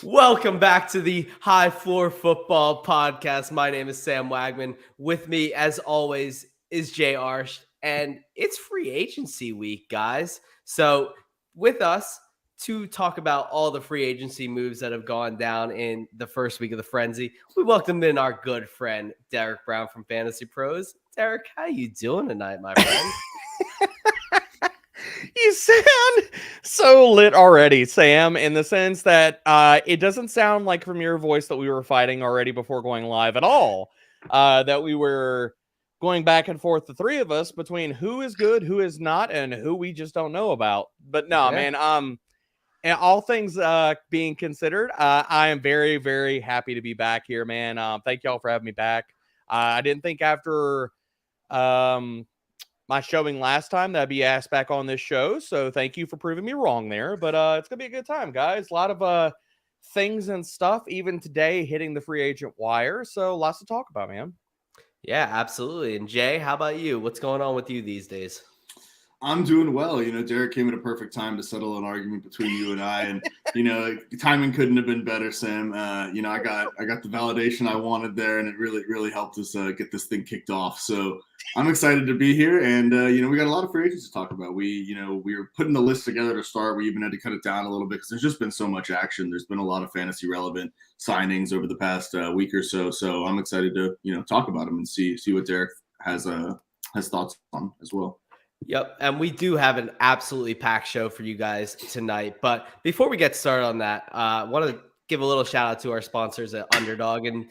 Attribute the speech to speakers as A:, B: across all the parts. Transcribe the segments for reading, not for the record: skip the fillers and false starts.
A: Welcome back to the High Floor Football Podcast. My name is Sam Wagman. With me, as always, is Jay Arsh, and it's free agency week, guys. So, with us to talk about all the free agency moves that have gone down in the first week of the frenzy, we welcome in our good friend Derek Brown from FantasyPros. Derek, how you doing tonight, my friend?
B: You sound so lit already, Sam, in the sense that it doesn't sound like from your voice that we were fighting already before going live at all. That we were going back and forth, the three of us, between who is good, who is not, and who we just don't know about. But no,
A: Yeah.
B: man, and all things being considered, I am very, very happy to be back here, man. Thank y'all for having me back. I didn't think after my showing last time that I'd be asked back on this show, so thank you for proving me wrong there. But it's gonna be a good time, guys. A lot of things and stuff even today hitting the free agent wire, so lots to talk about, man.
A: Yeah, absolutely. And Jay, how about you? What's going on with you these days?
C: I'm doing well. Derek came at a perfect time to settle an argument between you and I, and timing couldn't have been better, Sam. I got the validation I wanted there, and it really helped us get this thing kicked off. So I'm excited to be here, and we got a lot of free agents to talk about. We were putting the list together to start. We even had to cut it down a little bit because there's just been so much action. There's been a lot of fantasy relevant signings over the past week or so. So I'm excited to talk about them and see what Derek has thoughts on as well.
A: Yep. And we do have an absolutely packed show for you guys tonight. But before we get started on that, I want to give a little shout out to our sponsors at Underdog. And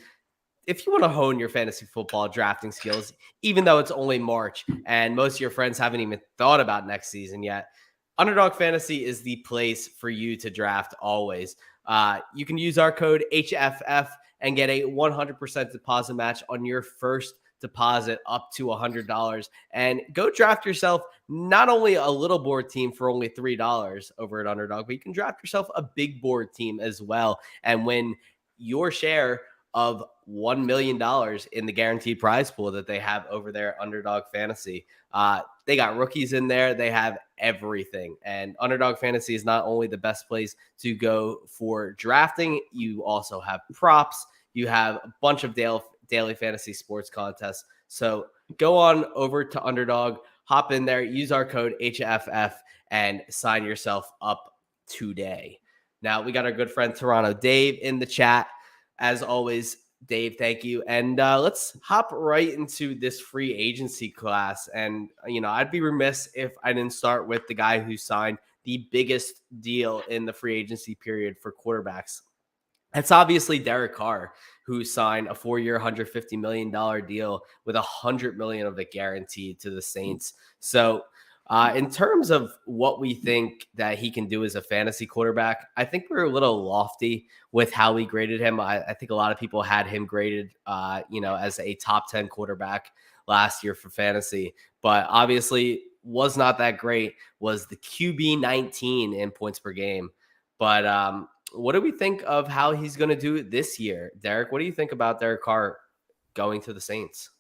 A: if you want to hone your fantasy football drafting skills, even though it's only March and most of your friends haven't even thought about next season yet, Underdog Fantasy is the place for you to draft always. You can use our code HFF and get a 100% deposit match on your first deposit up to $100 and go draft yourself not only a little board team for only $3 over at Underdog, but you can draft yourself a big board team as well and win your share of $1 million in the guaranteed prize pool that they have over there at Underdog Fantasy. They got rookies in there. They have everything. And Underdog Fantasy is not only the best place to go for drafting, you also have props. You have a bunch of daily fantasy sports contests. So go on over to Underdog, hop in there, use our code HFF, and sign yourself up today. Now, we got our good friend Toronto Dave in the chat. As always, Dave, thank you. And let's hop right into this free agency class. And, I'd be remiss if I didn't start with the guy who signed the biggest deal in the free agency period for quarterbacks. It's obviously Derek Carr, who signed a 4-year, $150 million deal with $100 million of it guaranteed to the Saints. So in terms of what we think that he can do as a fantasy quarterback, I think we're a little lofty with how we graded him. I think a lot of people had him graded, as a top 10 quarterback last year for fantasy, but obviously was not that great, was the QB 19 in points per game. But what do we think of how he's going to do it this year? Derek, what do you think about Derek Carr going to the Saints?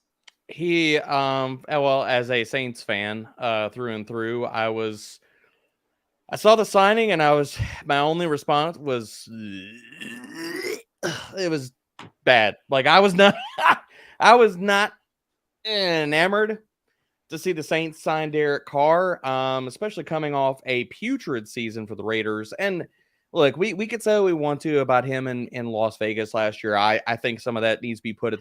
B: He, well, as a Saints fan, through and through, I saw the signing and my only response was, it was bad. Like I was not enamored to see the Saints sign Derek Carr, especially coming off a putrid season for the Raiders. And look, we could say what we want to about him in Las Vegas last year. I think some of that needs to be put at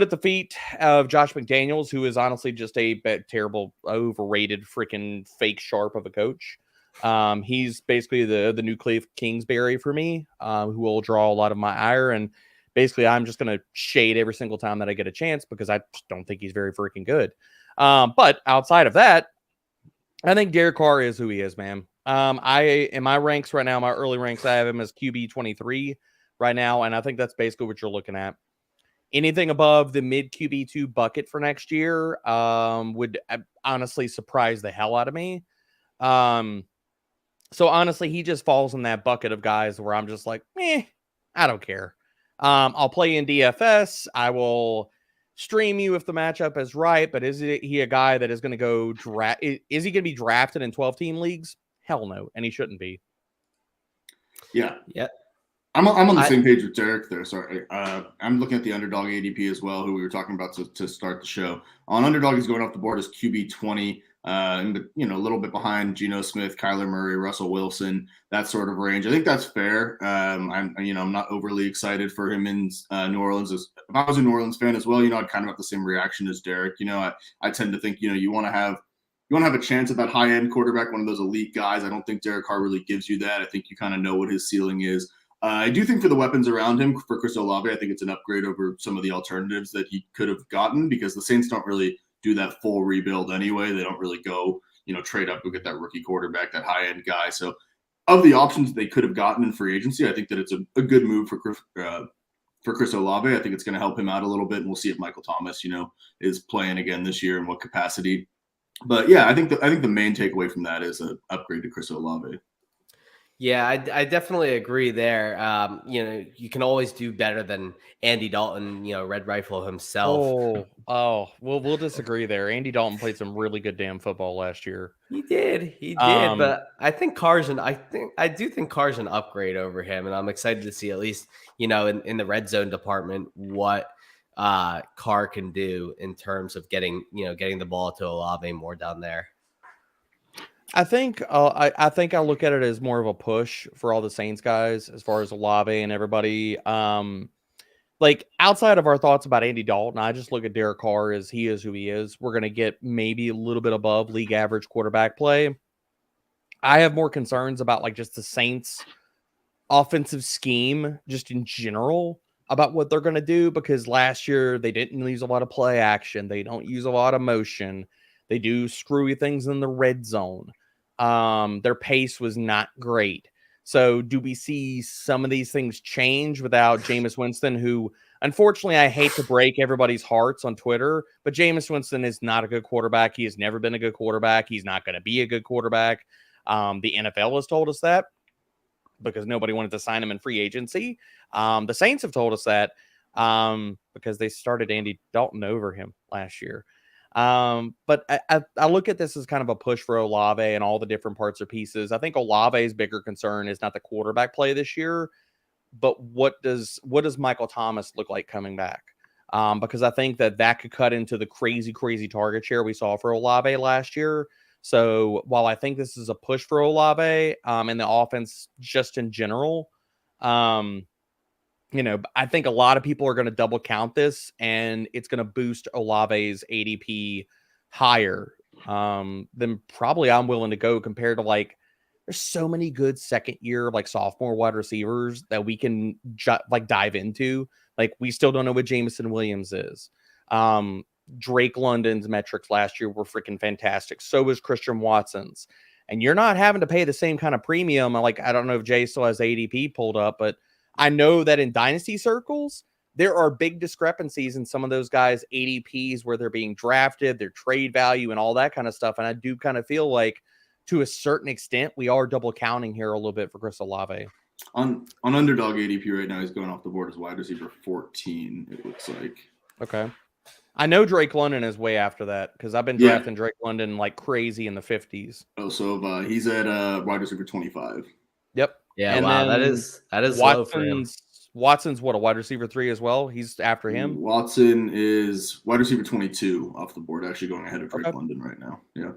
B: the feet of Josh McDaniels, who is honestly just a terrible, overrated, freaking fake sharp of a coach. He's basically the new Cliff Kingsbury for me, who will draw a lot of my ire. And basically, I'm just going to shade every single time that I get a chance because I just don't think he's very freaking good. But outside of that, I think Derek Carr is who he is, man. In my ranks right now, my early ranks, I have him as QB 23 right now, and I think that's basically what you're looking at. Anything above the mid QB2 bucket for next year would honestly surprise the hell out of me. So honestly, he just falls in that bucket of guys where I'm just like, I don't care. I'll play in DFS. I will stream you if the matchup is right, but is he a guy that is going to go draft? Is he going to be drafted in 12-team leagues? Hell no, and he shouldn't be.
C: Yeah.
A: Yep.
C: I'm on the same page with Derek there. Sorry. I'm looking at the Underdog ADP as well, who we were talking about to start the show. On Underdog, he's going off the board as QB 20, and a little bit behind Geno Smith, Kyler Murray, Russell Wilson, that sort of range. I think that's fair. I'm not overly excited for him in New Orleans. If I was a New Orleans fan as well, I'd kind of have the same reaction as Derek. I tend to think you want to have a chance at that high end quarterback, one of those elite guys. I don't think Derek Carr really gives you that. I think you kind of know what his ceiling is. I do think for the weapons around him, for Chris Olave, I think it's an upgrade over some of the alternatives that he could have gotten, because the Saints don't really do that full rebuild anyway. They don't really go, trade up, go get that rookie quarterback, that high-end guy. So of the options they could have gotten in free agency, I think that it's a good move for Chris Olave. I think it's going to help him out a little bit, and we'll see if Michael Thomas, is playing again this year in what capacity. But yeah, I think the main takeaway from that is an upgrade to Chris Olave.
A: Yeah, I definitely agree there. You can always do better than Andy Dalton, Red Rifle himself.
B: We'll disagree there. Andy Dalton played some really good damn football last year.
A: He did, but I think I do think Carr's an upgrade over him, and I'm excited to see, at least, in the red zone department, what Carr can do in terms of getting the ball to Olave more down there.
B: I think I look at it as more of a push for all the Saints guys, as far as Olave and everybody. Like, outside of our thoughts about Andy Dalton, I just look at Derek Carr as he is who he is. We're going to get maybe a little bit above league average quarterback play. I have more concerns about just the Saints offensive scheme, just in general, about what they're going to do, because last year they didn't use a lot of play action. They don't use a lot of motion. They do screwy things in the red zone. Their pace was not great. So do we see some of these things change without Jameis Winston, who, unfortunately, I hate to break everybody's hearts on Twitter, but Jameis Winston is not a good quarterback. He has never been a good quarterback. He's not going to be a good quarterback. The NFL has told us that, because nobody wanted to sign him in free agency. The Saints have told us that because they started Andy Dalton over him last year. But I look at this as kind of a push for Olave and all the different parts or pieces. I think Olave's bigger concern is not the quarterback play this year, but what does Michael Thomas look like coming back? Because I think that could cut into the crazy target share we saw for Olave last year. So while I think this is a push for Olave and the offense just in general, I think a lot of people are going to double count this, and it's going to boost Olave's ADP higher than probably I'm willing to go, compared to there's so many good second year, sophomore wide receivers that we can dive into. We still don't know what Jameson Williams is. Drake London's metrics last year were freaking fantastic. So was Christian Watson's. And you're not having to pay the same kind of premium. I don't know if Jay still has ADP pulled up, but I know that in dynasty circles, there are big discrepancies in some of those guys' ADPs, where they're being drafted, their trade value, and all that kind of stuff. And I do kind of feel like, to a certain extent, we are double counting here a little bit for Chris Olave.
C: On Underdog ADP right now, he's going off the board as wide receiver 14, it looks like.
B: Okay. I know Drake London is way after that, because I've been drafting Drake London like crazy in the 50s.
C: Oh, so he's at wide receiver 25.
B: Yep.
A: Yeah,
B: and
A: wow, that is low for him.
B: Watson's what, a wide receiver 3 as well? He's after him?
C: Watson is wide receiver 22 off the board, actually going ahead of Drake London right now. Yeah.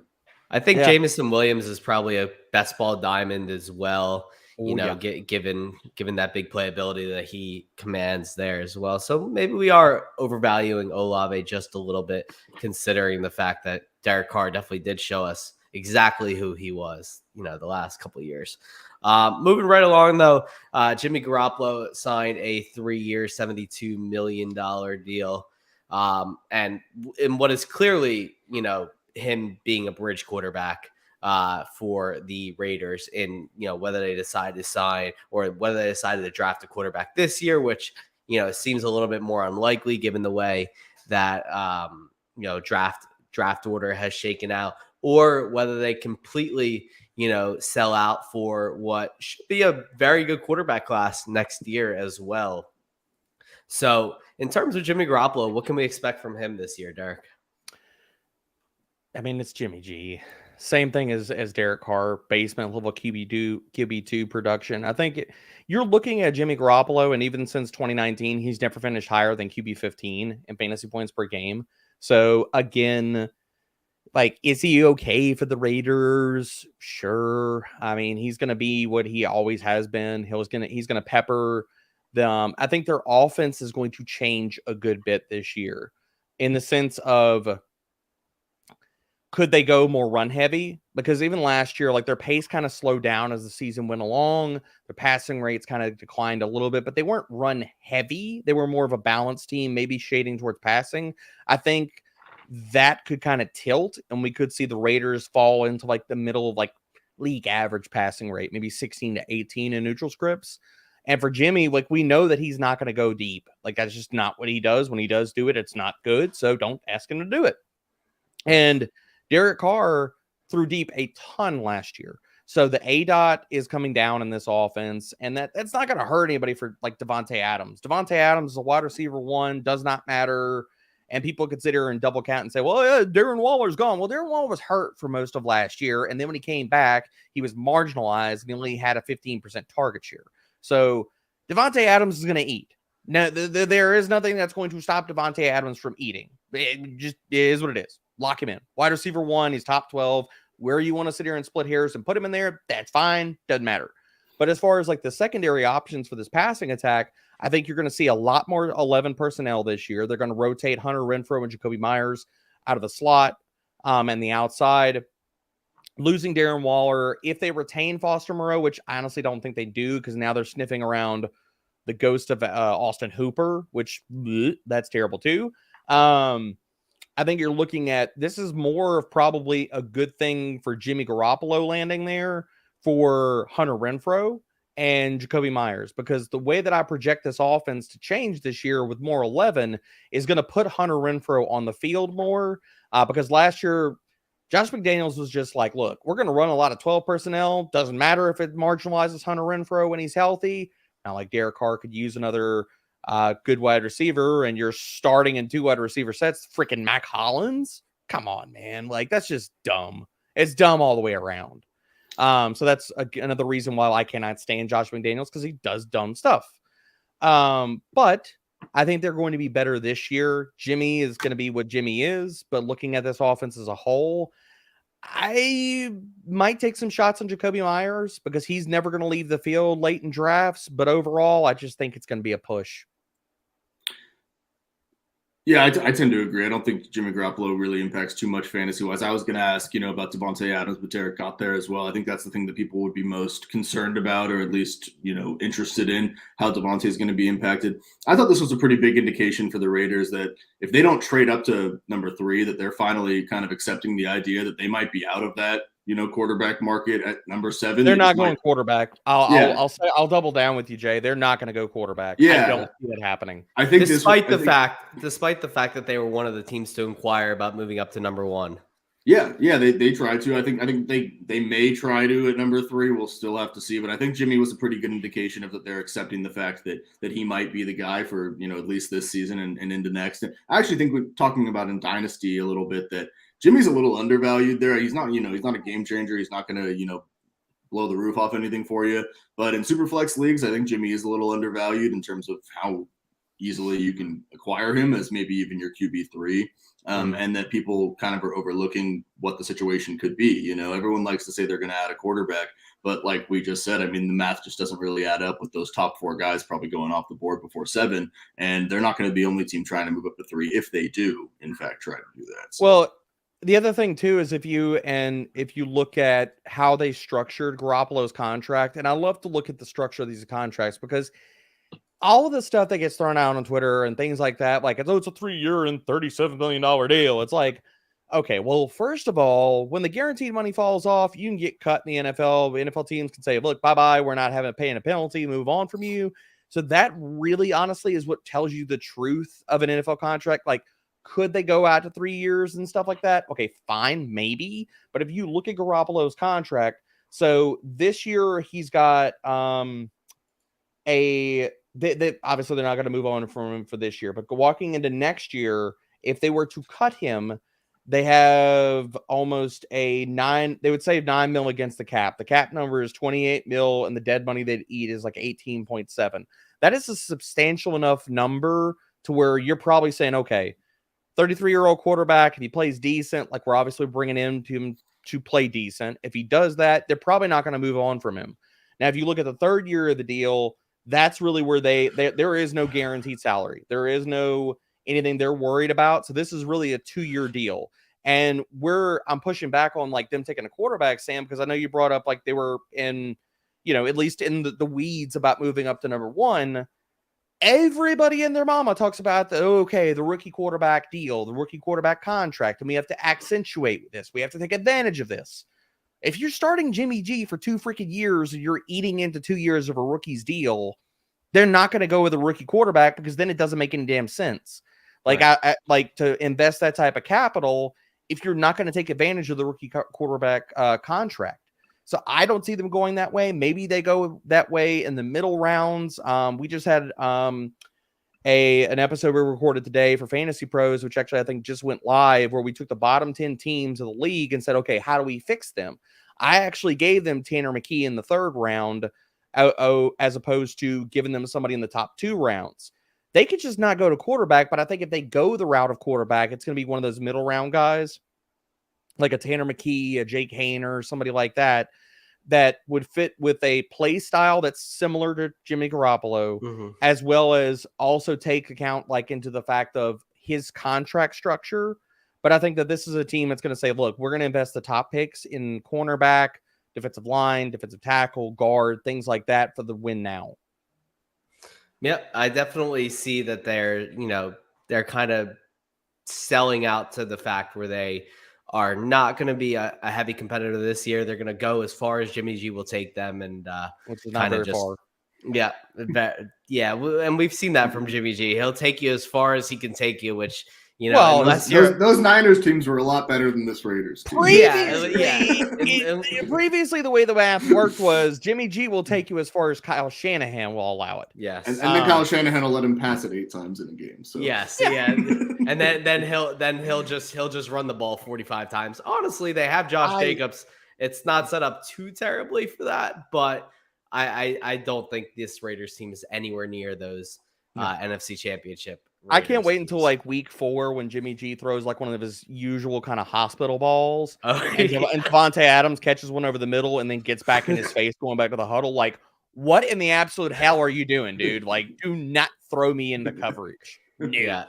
A: I think Jameson Williams is probably a best ball diamond as well. Given that big playability that he commands there as well. So maybe we are overvaluing Olave just a little bit, considering the fact that Derek Carr definitely did show us exactly who he was, the last couple of years. Moving right along, though, Jimmy Garoppolo signed a 3-year, $72 million deal. And in what is clearly, him being a bridge quarterback for the Raiders, in whether they decide to sign or whether they decided to draft a quarterback this year, which seems a little bit more unlikely given the way that draft order has shaken out, or whether they completely sell out for what should be a very good quarterback class next year as well. So in terms of Jimmy Garoppolo, what can we expect from him this year, Derek?
B: I mean, it's Jimmy G. Same thing as Derek Carr, basement level QB2 production. I think you're looking at Jimmy Garoppolo, and even since 2019, he's never finished higher than QB 15 in fantasy points per game. So again, like, is he okay for the Raiders? Sure. I mean, he's going to be what he always has been. He's going to pepper them. I think their offense is going to change a good bit this year, in the sense of, could they go more run heavy? Because even last year, like, their pace kind of slowed down as the season went along. Their passing rates kind of declined a little bit, but they weren't run heavy. They were more of a balanced team, maybe shading towards passing. I think that could kind of tilt, and we could see the Raiders fall into like the middle of like league average passing rate, maybe 16 to 18 in neutral scripts. And for Jimmy, like, we know that he's not going to go deep. Like, that's just not what he does. When he does do it, it's not good. So don't ask him to do it. And Derek Carr threw deep a ton last year. So the ADOT is coming down in this offense, and that's not going to hurt anybody for like Devontae Adams. Devontae Adams is a wide receiver 1, does not matter. And people consider and double count and say, well, yeah, Darren Waller's gone. Well, Darren Waller was hurt for most of last year. And then when he came back, he was marginalized and he only had a 15% target share. So Devontae Adams is going to eat. Now, there is nothing that's going to stop Devontae Adams from eating. It just is what it is. Lock him in. Wide receiver 1, he's top 12. Where you want to sit here and split hairs and put him in there, that's fine. Doesn't matter. But as far as like the secondary options for this passing attack, I think you're going to see a lot more 11 personnel this year. They're going to rotate Hunter Renfrow and Jacoby Myers out of the slot and the outside. Losing Darren Waller, if they retain Foster Moreau, which I honestly don't think they do, because now they're sniffing around the ghost of Austin Hooper, which that's terrible too. I think you're looking at, this is more of probably a good thing for Jimmy Garoppolo landing there, for Hunter Renfrow and Jacoby Myers, because the way that I project this offense to change this year with more 11 is going to put Hunter Renfrow on the field more, because last year Josh McDaniels was just like, look, we're going to run a lot of 12 personnel. Doesn't matter if it marginalizes Hunter Renfrow when he's healthy. Now, like, Derek Carr could use another good wide receiver, and you're starting in 2 wide receiver sets. Freaking Mac Hollins. Come on, man. Like, that's just dumb. It's dumb all the way around. So that's another reason why I cannot stand Josh McDaniels, because he does dumb stuff. But I think they're going to be better this year. Jimmy is going to be what Jimmy is, but looking at this offense as a whole, I might take some shots on Jacoby Myers, because he's never going to leave the field late in drafts. But overall, I just think it's going to be a push.
C: Yeah, I tend to agree. I don't think Jimmy Garoppolo really impacts too much fantasy-wise. I was going to ask, about Devontae Adams, but Derek got there as well. I think that's the thing that people would be most concerned about, or at least, interested in, how Devontae is going to be impacted. I thought this was a pretty big indication for the Raiders that if they don't trade up to number 3, that they're finally kind of accepting the idea that they might be out of that, quarterback market at number 7.
B: They're not going quarterback. I'll double down with you, Jay. They're not going to go quarterback.
C: Yeah.
B: I don't see it happening.
C: I think
A: despite the fact that they were one of the teams to inquire about moving up to number 1.
C: Yeah, they tried to. I think they may try to at number 3. We'll still have to see. But I think Jimmy was a pretty good indication of that they're accepting the fact that he might be the guy for at least this season and into next. And I actually think we're talking about in Dynasty a little bit that Jimmy's a little undervalued there. He's not he's not a game changer. He's not going to blow the roof off anything for you. But in Superflex leagues, I think Jimmy is a little undervalued in terms of how easily you can acquire him as maybe even your QB3. And that people kind of are overlooking what the situation could be. Everyone likes to say they're going to add a quarterback, but like we just said, I mean, the math just doesn't really add up with those top 4 guys probably going off the board before 7, and they're not going to be the only team trying to move up to 3 if they do, in fact, try to do that. So.
B: Well, the other thing too is if you look at how they structured Garoppolo's contract, and I love to look at the structure of these contracts, because all of the stuff that gets thrown out on Twitter and things like that, like, it's a 3-year and $37 million deal. It's like, okay, well, first of all, when the guaranteed money falls off, you can get cut in the NFL. The NFL teams can say, look, bye-bye, we're not paying a penalty, move on from you. So that really, honestly, is what tells you the truth of an NFL contract. Like, could they go out to 3 years and stuff like that? Okay, fine, maybe. But if you look at Garoppolo's contract, so this year he's got obviously they're not going to move on from him for this year, but walking into next year, if they were to cut him, They have almost they would say 9 mil against the cap. The cap number is 28 mil, and the dead money they'd eat is like 18.7. That is a substantial enough number to where you're probably saying, okay, 33-year-old quarterback, if he plays decent, like we're obviously bringing him to play decent. If he does that, they're probably not going to move on from him. Now, if you look at the third year of the deal, that's really where there is no guaranteed salary. There is no anything they're worried about. So this is really a 2-year deal. And I'm pushing back on like them taking a quarterback, Sam, because I know you brought up like they were in, at least in the weeds about moving up to number 1. Everybody and their mama talks about the rookie quarterback deal, the rookie quarterback contract, and we have to accentuate this. We have to take advantage of this. If you're starting Jimmy G for 2 freaking years and you're eating into 2 years of a rookie's deal, they're not going to go with a rookie quarterback because then it doesn't make any damn sense. Like right. I like to invest that type of capital if you're not going to take advantage of the rookie quarterback contract. So I don't see them going that way. Maybe they go that way in the middle rounds. We just had an episode we recorded today for FantasyPros, which actually I think just went live, where we took the bottom 10 teams of the league and said, okay, how do we fix them? I actually gave them Tanner McKee in the 3rd round as opposed to giving them somebody in the top 2 rounds. They could just not go to quarterback, but I think if they go the route of quarterback, it's going to be one of those middle round guys, like a Tanner McKee, a Jake Hayner, somebody like that would fit with a play style that's similar to Jimmy Garoppolo, as well as also take account like into the fact of his contract structure. But I think that this is a team that's going to say, look, we're going to invest the top picks in cornerback, defensive line, defensive tackle, guard, things like that for the win now.
A: Yep, I definitely see that they're kind of selling out to the fact where they are not going to be a heavy competitor this year. They're going to go as far as Jimmy G will take them, and
B: which is not very far.
A: Yeah, and we've seen that from Jimmy G. He'll take you as far as he can take you, which unless
C: those Niners teams were a lot better than this Raiders team.
B: Previously, the way the math worked was Jimmy G will take you as far as Kyle Shanahan will allow it.
A: Yes,
C: and then Kyle Shanahan will let him pass it 8 times in a game. So
A: yes, yeah, and then he'll just run the ball 45 times. Honestly, they have Josh Jacobs. It's not set up too terribly for that, but I don't think this Raiders team is anywhere near those NFC Championship.
B: I can't wait until like week 4 when Jimmy G throws like one of his usual kind of hospital balls, and Devontae Adams catches one over the middle and then gets back in his face going back to the huddle. Like, what in the absolute hell are you doing, dude? Like, do not throw me into coverage.
A: Yeah,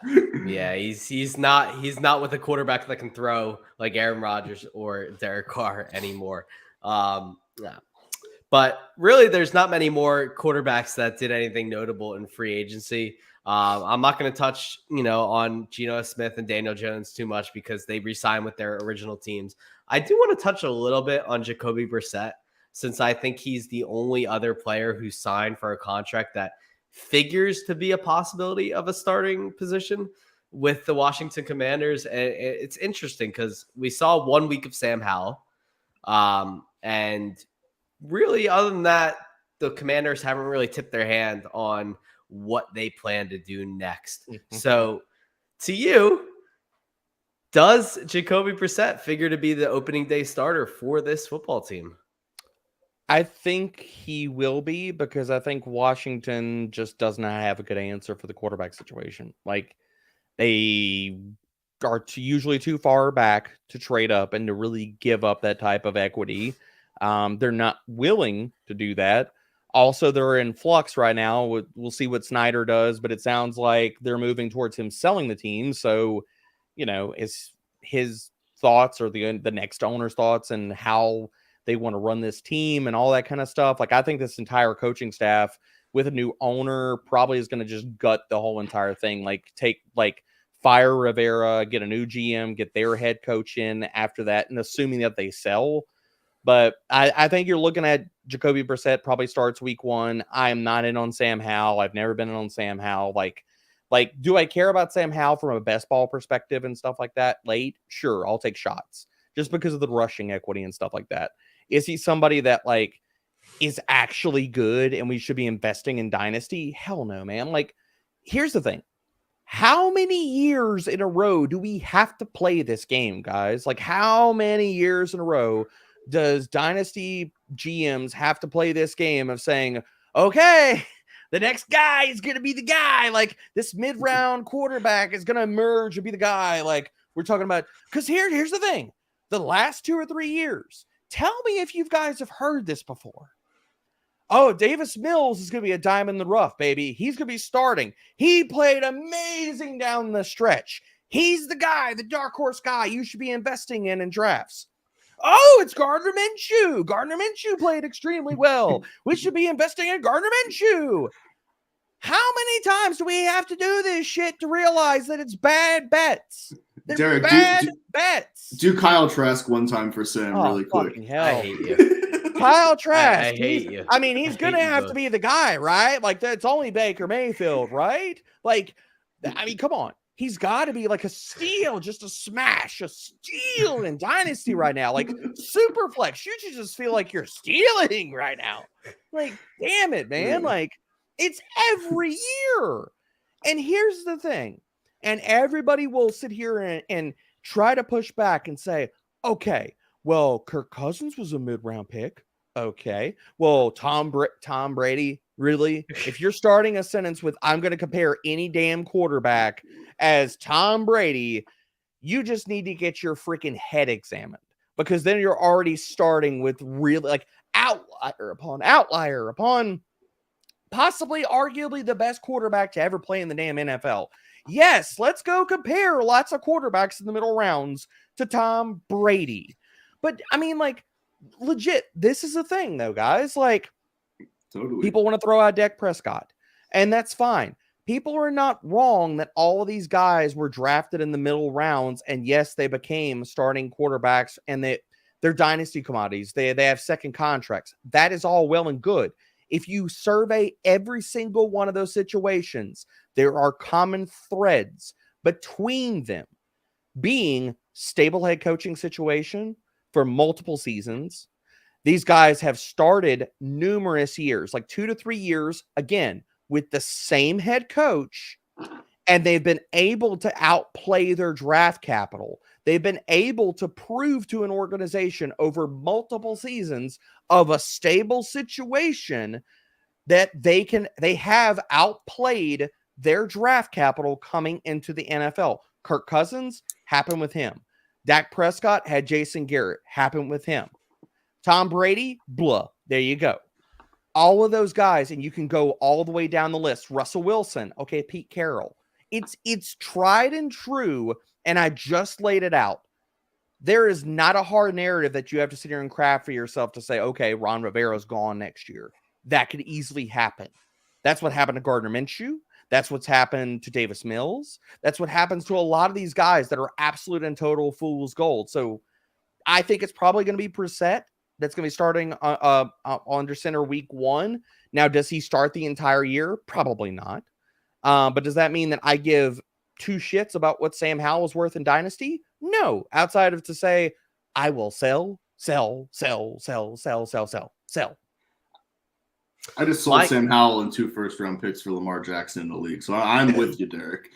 A: he's not with a quarterback that can throw like Aaron Rodgers or Derek Carr anymore. But really, there's not many more quarterbacks that did anything notable in free agency. I'm not going to touch, on Geno Smith and Daniel Jones too much because they re-signed with their original teams. I do want to touch a little bit on Jacoby Brissett, since I think he's the only other player who signed for a contract that figures to be a possibility of a starting position with the Washington Commanders. And it's interesting because we saw 1 week of Sam Howell. And really, other than that, the Commanders haven't really tipped their hand on what they plan to do next. So to you, does Jacoby Brissett figure to be the opening day starter for this football team?
B: I think he will be, because I think Washington just does not have a good answer for the quarterback situation. Like, they are usually too far back to trade up and to really give up that type of equity. They're not willing to do that. Also, they're in flux right now. We'll see what Snyder does, but it sounds like they're moving towards him selling the team. So, is his thoughts or the next owner's thoughts and how they want to run this team and all that kind of stuff. Like, I think this entire coaching staff with a new owner probably is going to just gut the whole entire thing. Fire Rivera, get a new GM, get their head coach in after that, and assuming that they sell. But I think you're looking at Jacoby Brissett probably starts week 1. I am not in on Sam Howell. I've never been in on Sam Howell. Like, do I care about Sam Howell from a best ball perspective and stuff like that late? Sure, I'll take shots just because of the rushing equity and stuff like that. Is he somebody that is actually good and we should be investing in dynasty? Hell no, man. Like, here's the thing. How many years in a row do we have to play this game, guys? Like, how many years in a row does Dynasty GMs have to play this game of saying, okay, the next guy is going to be the guy. Like, this mid-round quarterback is going to emerge and be the guy. Like, we're talking about, because here's the thing. The last 2 or 3 years, tell me if you guys have heard this before. Oh, Davis Mills is going to be a diamond in the rough, baby. He's going to be starting. He played amazing down the stretch. He's the guy, the dark horse guy you should be investing in drafts. Oh, it's Gardner Minshew. Gardner Minshew played extremely well. We should be investing in Gardner Minshew. How many times do we have to do this shit to realize that it's bad bets? They're
C: Derek,
B: bad bets.
C: Do Kyle Trask one time for Sam really quick.
B: Fucking hell.
A: I hate you.
B: Kyle Trask.
A: I hate you.
B: I mean, he's going to have to be the guy, right? Like, that's only Baker Mayfield, right? Like, I mean, come on. He's got to be like a steal, just a smash, a steal in Dynasty right now. Like, super flex. You should just feel like you're stealing right now. Like, damn it, man. Like, it's every year. And here's the thing. And everybody will sit here and try to push back and say, okay, well, Kirk Cousins was a mid-round pick. Okay. Well, Tom Brady, really? If you're starting a sentence with, I'm going to compare any damn quarterback as Tom Brady, you just need to get your freaking head examined, because then you're already starting with really like outlier upon possibly arguably the best quarterback to ever play in the damn NFL. Yes, let's go compare lots of quarterbacks in the middle rounds to Tom Brady. But I mean, like, legit, this is a thing, though, guys. Like,
C: Totally.
B: People want to throw out Dak Prescott, and that's fine. People are not wrong that all of these guys were drafted in the middle rounds, and yes, they became starting quarterbacks, and they're dynasty commodities. They have second contracts. That is all well and good. If you survey every single one of those situations, there are common threads between them, being stable head coaching situation for multiple seasons. These guys have started numerous years, like 2 to 3 years, again, with the same head coach, and they've been able to outplay their draft capital. They've been able to prove to an organization over multiple seasons of a stable situation that they have outplayed their draft capital coming into the NFL. Kirk Cousins happened with him. Dak Prescott had Jason Garrett, happened with him. Tom Brady, blah, there you go. All of those guys, and you can go all the way down the list. Russell Wilson, okay, Pete Carroll. It's tried and true, and I just laid it out. There is not a hard narrative that you have to sit here and craft for yourself to say, okay, Ron Rivera's gone next year. That could easily happen. That's what happened to Gardner Minshew. That's what's happened to Davis Mills. That's what happens to a lot of these guys that are absolute and total fool's gold. So I think it's probably going to be Brissett that's going to be starting under center week 1. Now, does he start the entire year? Probably not. But does that mean that I give 2 shits about what Sam Howell is worth in Dynasty? No. Outside of to say, I will sell.
C: I just sold Sam Howell and 2 first-round picks for Lamar Jackson in the league, so I'm with you, Derek.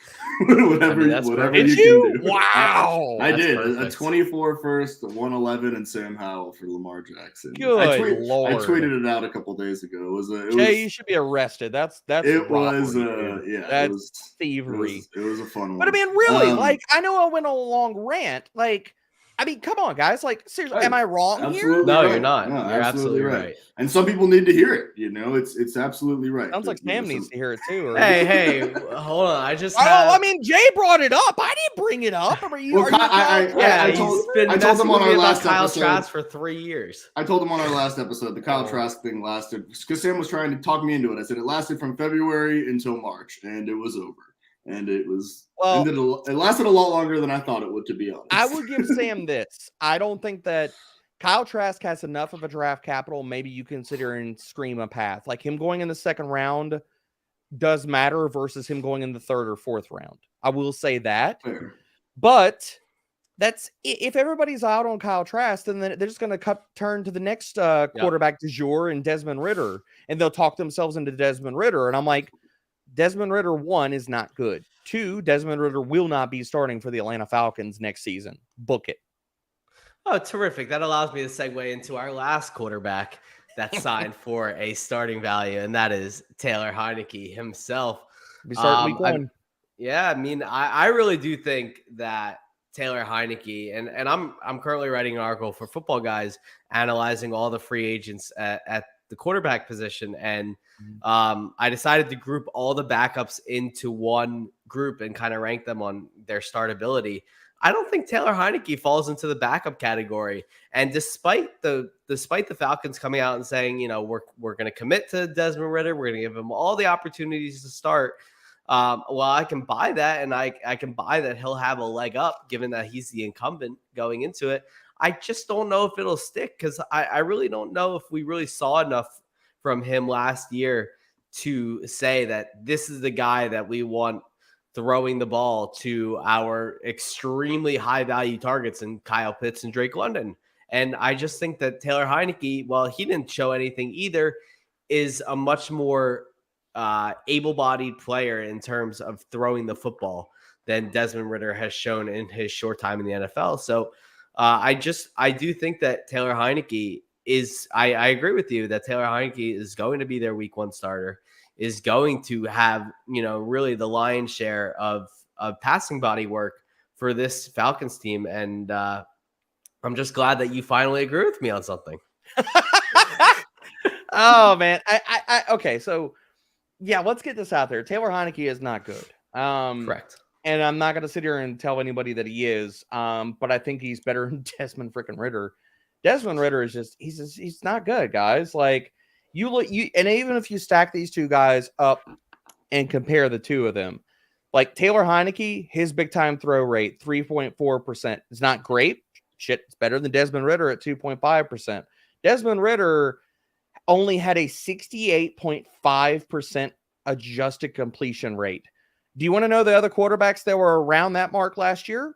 C: whatever you can do.
B: Wow,
C: I did a 24 first, a 111, and Sam Howell for Lamar Jackson.
B: Good Lord!
C: I tweeted it out a couple days ago.
B: Jay, you should be arrested. That's
C: it was
B: that's thievery.
C: It was a fun one.
B: But I mean, really, like, I know I went on a long rant, like. I mean, come on, guys. Like, seriously, am I wrong here?
A: No,
C: right.
A: you're not.
C: No,
A: you're absolutely right.
C: And some people need to hear it. You know, it's absolutely right.
B: Sounds like Sam needs to hear it too. Or
A: hey, hold on. I just.
B: I mean, Jay brought it up. I didn't bring it up.
C: I told them on our last
A: Kyle
C: episode.
A: Trask for 3 years.
C: I told them on our last episode the Kyle Trask thing lasted because Sam was trying to talk me into it. I said it lasted from February until March, and it was over. And it lasted a lot longer than I thought it would, to be honest.
B: I would give Sam this. I don't think that Kyle Trask has enough of a draft capital. Maybe you consider and scream a path. Like him going in the 2nd round does matter versus him going in the 3rd or 4th round. I will say that.
C: Fair.
B: But that's if everybody's out on Kyle Trask, then they're just going to turn to the next quarterback du jour and Desmond Ridder, and they'll talk themselves into Desmond Ridder. And I'm like, Desmond Ridder 1 is not good. 2, Desmond Ridder will not be starting for the Atlanta Falcons next season. Book it.
A: Oh, terrific. That allows me to segue into our last quarterback that signed for a starting value, and that is Taylor Heineke himself.
B: Be starting week 1.
A: I mean, I really do think that Taylor Heineke, and I'm currently writing an article for Football Guys analyzing all the free agents at the quarterback position, and I decided to group all the backups into one group and kind of rank them on their startability. I don't think Taylor Heineke falls into the backup category. And despite the Falcons coming out and saying, you know, we're going to commit to Desmond Ridder, we're going to give him all the opportunities to start. Well, I can buy that, and I can buy that he'll have a leg up given that he's the incumbent going into it. I just don't know if it'll stick because I really don't know if we really saw enough from him last year to say that this is the guy that we want throwing the ball to our extremely high value targets in Kyle Pitts and Drake London. And I just think that Taylor Heineke, while he didn't show anything either, is a much more able-bodied player in terms of throwing the football than Desmond Ridder has shown in his short time in the NFL. So I do think that Taylor Heineke is, I agree with you that Taylor Heineke is going to be their week 1 starter, is going to have, you know, really the lion's share of passing body work for this Falcons team. And I'm just glad that you finally agree with me on something.
B: Oh, man. Okay, so yeah, let's get this out there. Taylor Heineke is not good.
A: Correct.
B: And I'm not going to sit here and tell anybody that he is, but I think he's better than Desmond freaking Ridder. Desmond Ridder is just, he's not good, guys. Like, and even if you stack these two guys up and compare the two of them, like Taylor Heineke, his big time throw rate, 3.4%. It's not great. Shit, it's better than Desmond Ridder at 2.5%. Desmond Ridder only had a 68.5% adjusted completion rate. Do you want to know the other quarterbacks that were around that mark last year?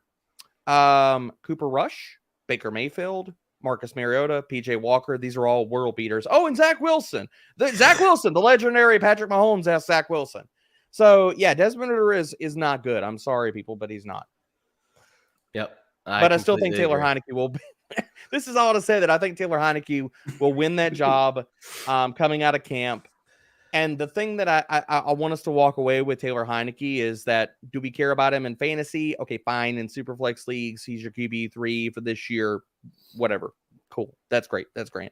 B: Cooper Rush, Baker Mayfield, Marcus Mariota, PJ Walker. These are all world beaters. Oh, and Zach Wilson. The legendary Patrick Mahomes asked Zach Wilson. So, yeah, Desmond Ridder is not good. I'm sorry, people, but he's not.
A: Yep.
B: But I still think Taylor Heineke will be. This is all to say that I think Taylor Heineke will win that job coming out of camp. And the thing that I want us to walk away with Taylor Heineke is that, do we care about him in fantasy? Okay, fine. In Superflex leagues, he's your QB3 for this year. Whatever. Cool. That's great. That's great.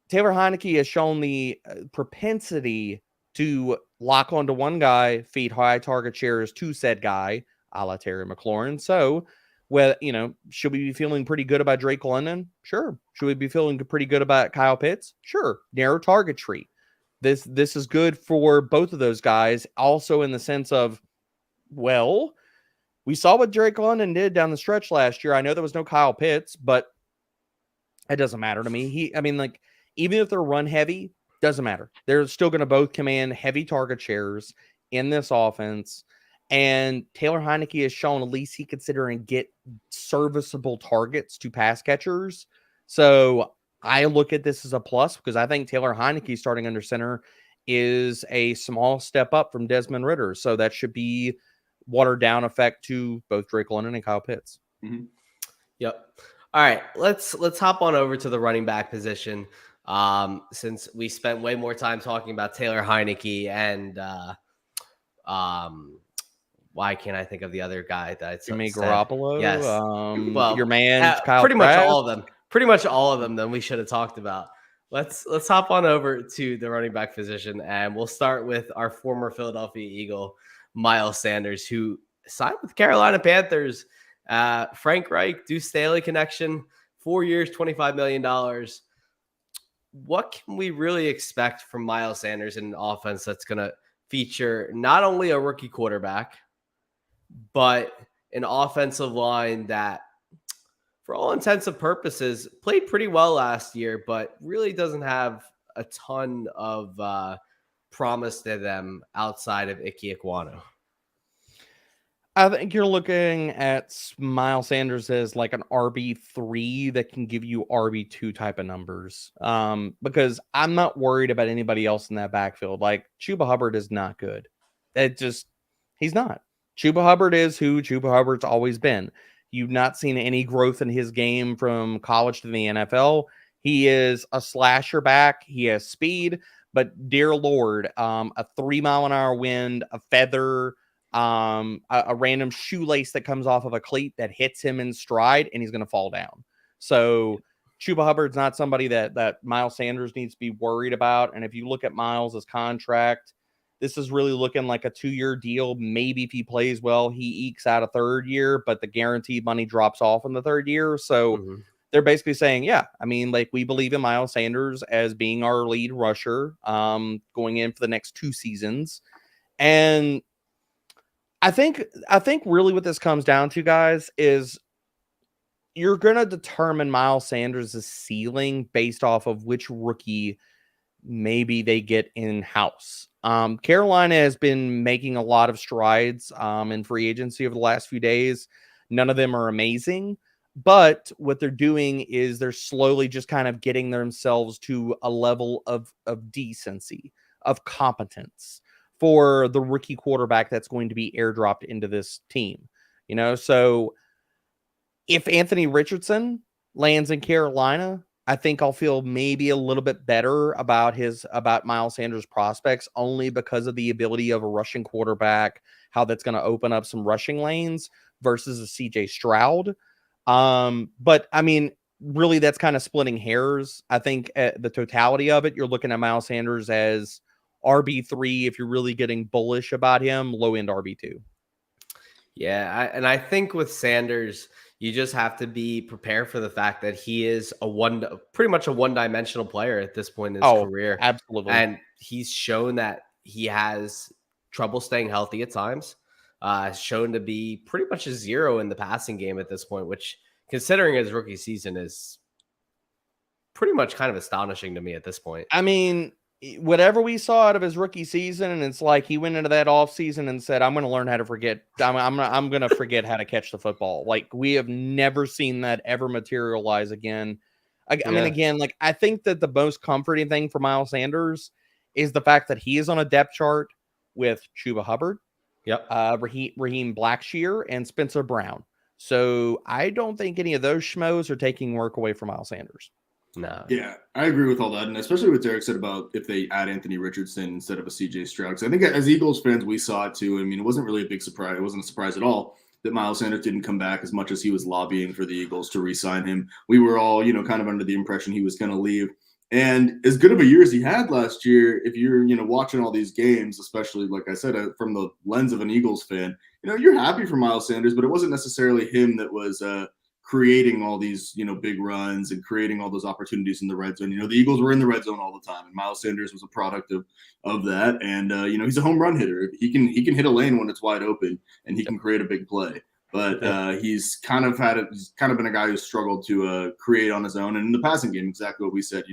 B: Taylor Heineke has shown the propensity to lock onto one guy, feed high target shares to said guy, a la Terry McLaurin. So, well, you know, should we be feeling pretty good about Drake London? Sure. Should we be feeling pretty good about Kyle Pitts? Sure. Narrow target tree. This is good for both of those guys. Also in the sense of, well, we saw what Drake London did down the stretch last year. I know there was no Kyle Pitts, but it doesn't matter to me. Even if they're run heavy, doesn't matter. They're still going to both command heavy target shares in this offense. And Taylor Heineke has shown at least he can consider and get serviceable targets to pass catchers. So I look at this as a plus because I think Taylor Heineke starting under center is a small step up from Desmond Ridder. So that should be watered down effect to both Drake London and Kyle Pitts.
A: Mm-hmm. Yep. All right, let's hop on over to the running back position. Since we spent way more time talking about Taylor Heineke and why can't I think of the other guy that
B: Jimmy Garoppolo?
A: Yes.
B: Well, your man, Kyle
A: pretty
B: Trask.
A: much all of them. Pretty much all of them. Then we should have talked about. Let's hop on over to the running back position, and we'll start with our former Philadelphia Eagle, Miles Sanders, who signed with Carolina Panthers. Frank Reich, Deuce Staley connection, 4 years, $25 million. What can we really expect from Miles Sanders in an offense that's going to feature not only a rookie quarterback, but an offensive line that, for all intents and purposes, played pretty well last year, but really doesn't have a ton of promise to them outside of Ike Ekwonu?
B: I think you're looking at Miles Sanders as like an RB3 that can give you RB2 type of numbers. Because I'm not worried about anybody else in that backfield. Like Chuba Hubbard is not good. He's not. Chuba Hubbard is who Chuba Hubbard's always been. You've not seen any growth in his game from college to the NFL. He is a slasher back. He has speed, but dear Lord, a 3-mile-an-hour wind, a feather, a random shoelace that comes off of a cleat that hits him in stride, and he's going to fall down. So Chuba Hubbard's not somebody that Miles Sanders needs to be worried about. And if you look at Miles' contract, this is really looking like a 2-year deal. Maybe if he plays well, he ekes out a 3rd year, but the guaranteed money drops off in the 3rd year. So they're basically saying, yeah, I mean, like, we believe in Miles Sanders as being our lead rusher going in for the next 2 seasons. And I think really what this comes down to, guys, is you're going to determine Miles Sanders' ceiling based off of which rookie maybe they get in-house. Carolina has been making a lot of strides in free agency over the last few days. None of them are amazing, but what they're doing is they're slowly just kind of getting themselves to a level of decency, of competence for the rookie quarterback that's going to be airdropped into this team. So if Anthony Richardson lands in Carolina, I think I'll feel maybe a little bit better about Miles Sanders' prospects, only because of the ability of a rushing quarterback, how that's going to open up some rushing lanes versus a CJ Stroud. But I mean, really, that's kind of splitting hairs. I think at the totality of it, you're looking at Miles Sanders as RB3 if you're really getting bullish about him, low end RB2.
A: Yeah, I think with Sanders, you just have to be prepared for the fact that he is pretty much a one-dimensional player at this point in his career.
B: Absolutely.
A: And he's shown that he has trouble staying healthy at times. Shown to be pretty much a 0 in the passing game at this point, which, considering his rookie season, is pretty much kind of astonishing to me at this point.
B: I mean, whatever we saw out of his rookie season, and it's like he went into that offseason and said, I'm going to learn how to forget. I'm going to forget how to catch the football. Like, we have never seen that ever materialize again. I mean, again, like, I think that the most comforting thing for Miles Sanders is the fact that he is on a depth chart with Chuba Hubbard, Raheem Blackshear, and Spencer Brown. So I don't think any of those schmoes are taking work away from Miles Sanders.
A: No.
C: Yeah, I agree with all that, and especially what Derek said about if they add Anthony Richardson instead of a CJ Stroud. Because I think as Eagles fans, we saw it too. I mean, it wasn't really a big surprise. It wasn't a surprise at all that Miles Sanders didn't come back as much as he was lobbying for the Eagles to re-sign him. We were all, kind of under the impression he was going to leave. And as good of a year as he had last year, if you're, watching all these games, especially, like I said, from the lens of an Eagles fan, you're happy for Miles Sanders, but it wasn't necessarily him that was creating all these, big runs and creating all those opportunities in the red zone. The Eagles were in the red zone all the time, and Miles Sanders was a product of that. And he's a home run hitter. He can hit a lane when it's wide open, and he can create a big play. But he's kind of been a guy who's struggled to create on his own. And in the passing game, exactly what we said.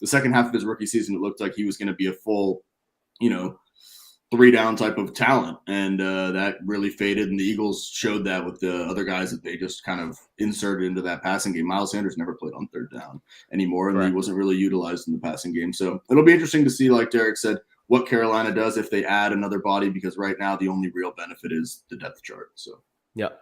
C: The second half of his rookie season, it looked like he was going to be a full, 3-down type of talent, and that really faded. And the Eagles showed that with the other guys that they just kind of inserted into that passing game. Miles Sanders never played on third down anymore, and he wasn't really utilized in the passing game. So it'll be interesting to see, like Derek said, what Carolina does if they add another body, because right now the only real benefit is the depth chart. So
A: Yep.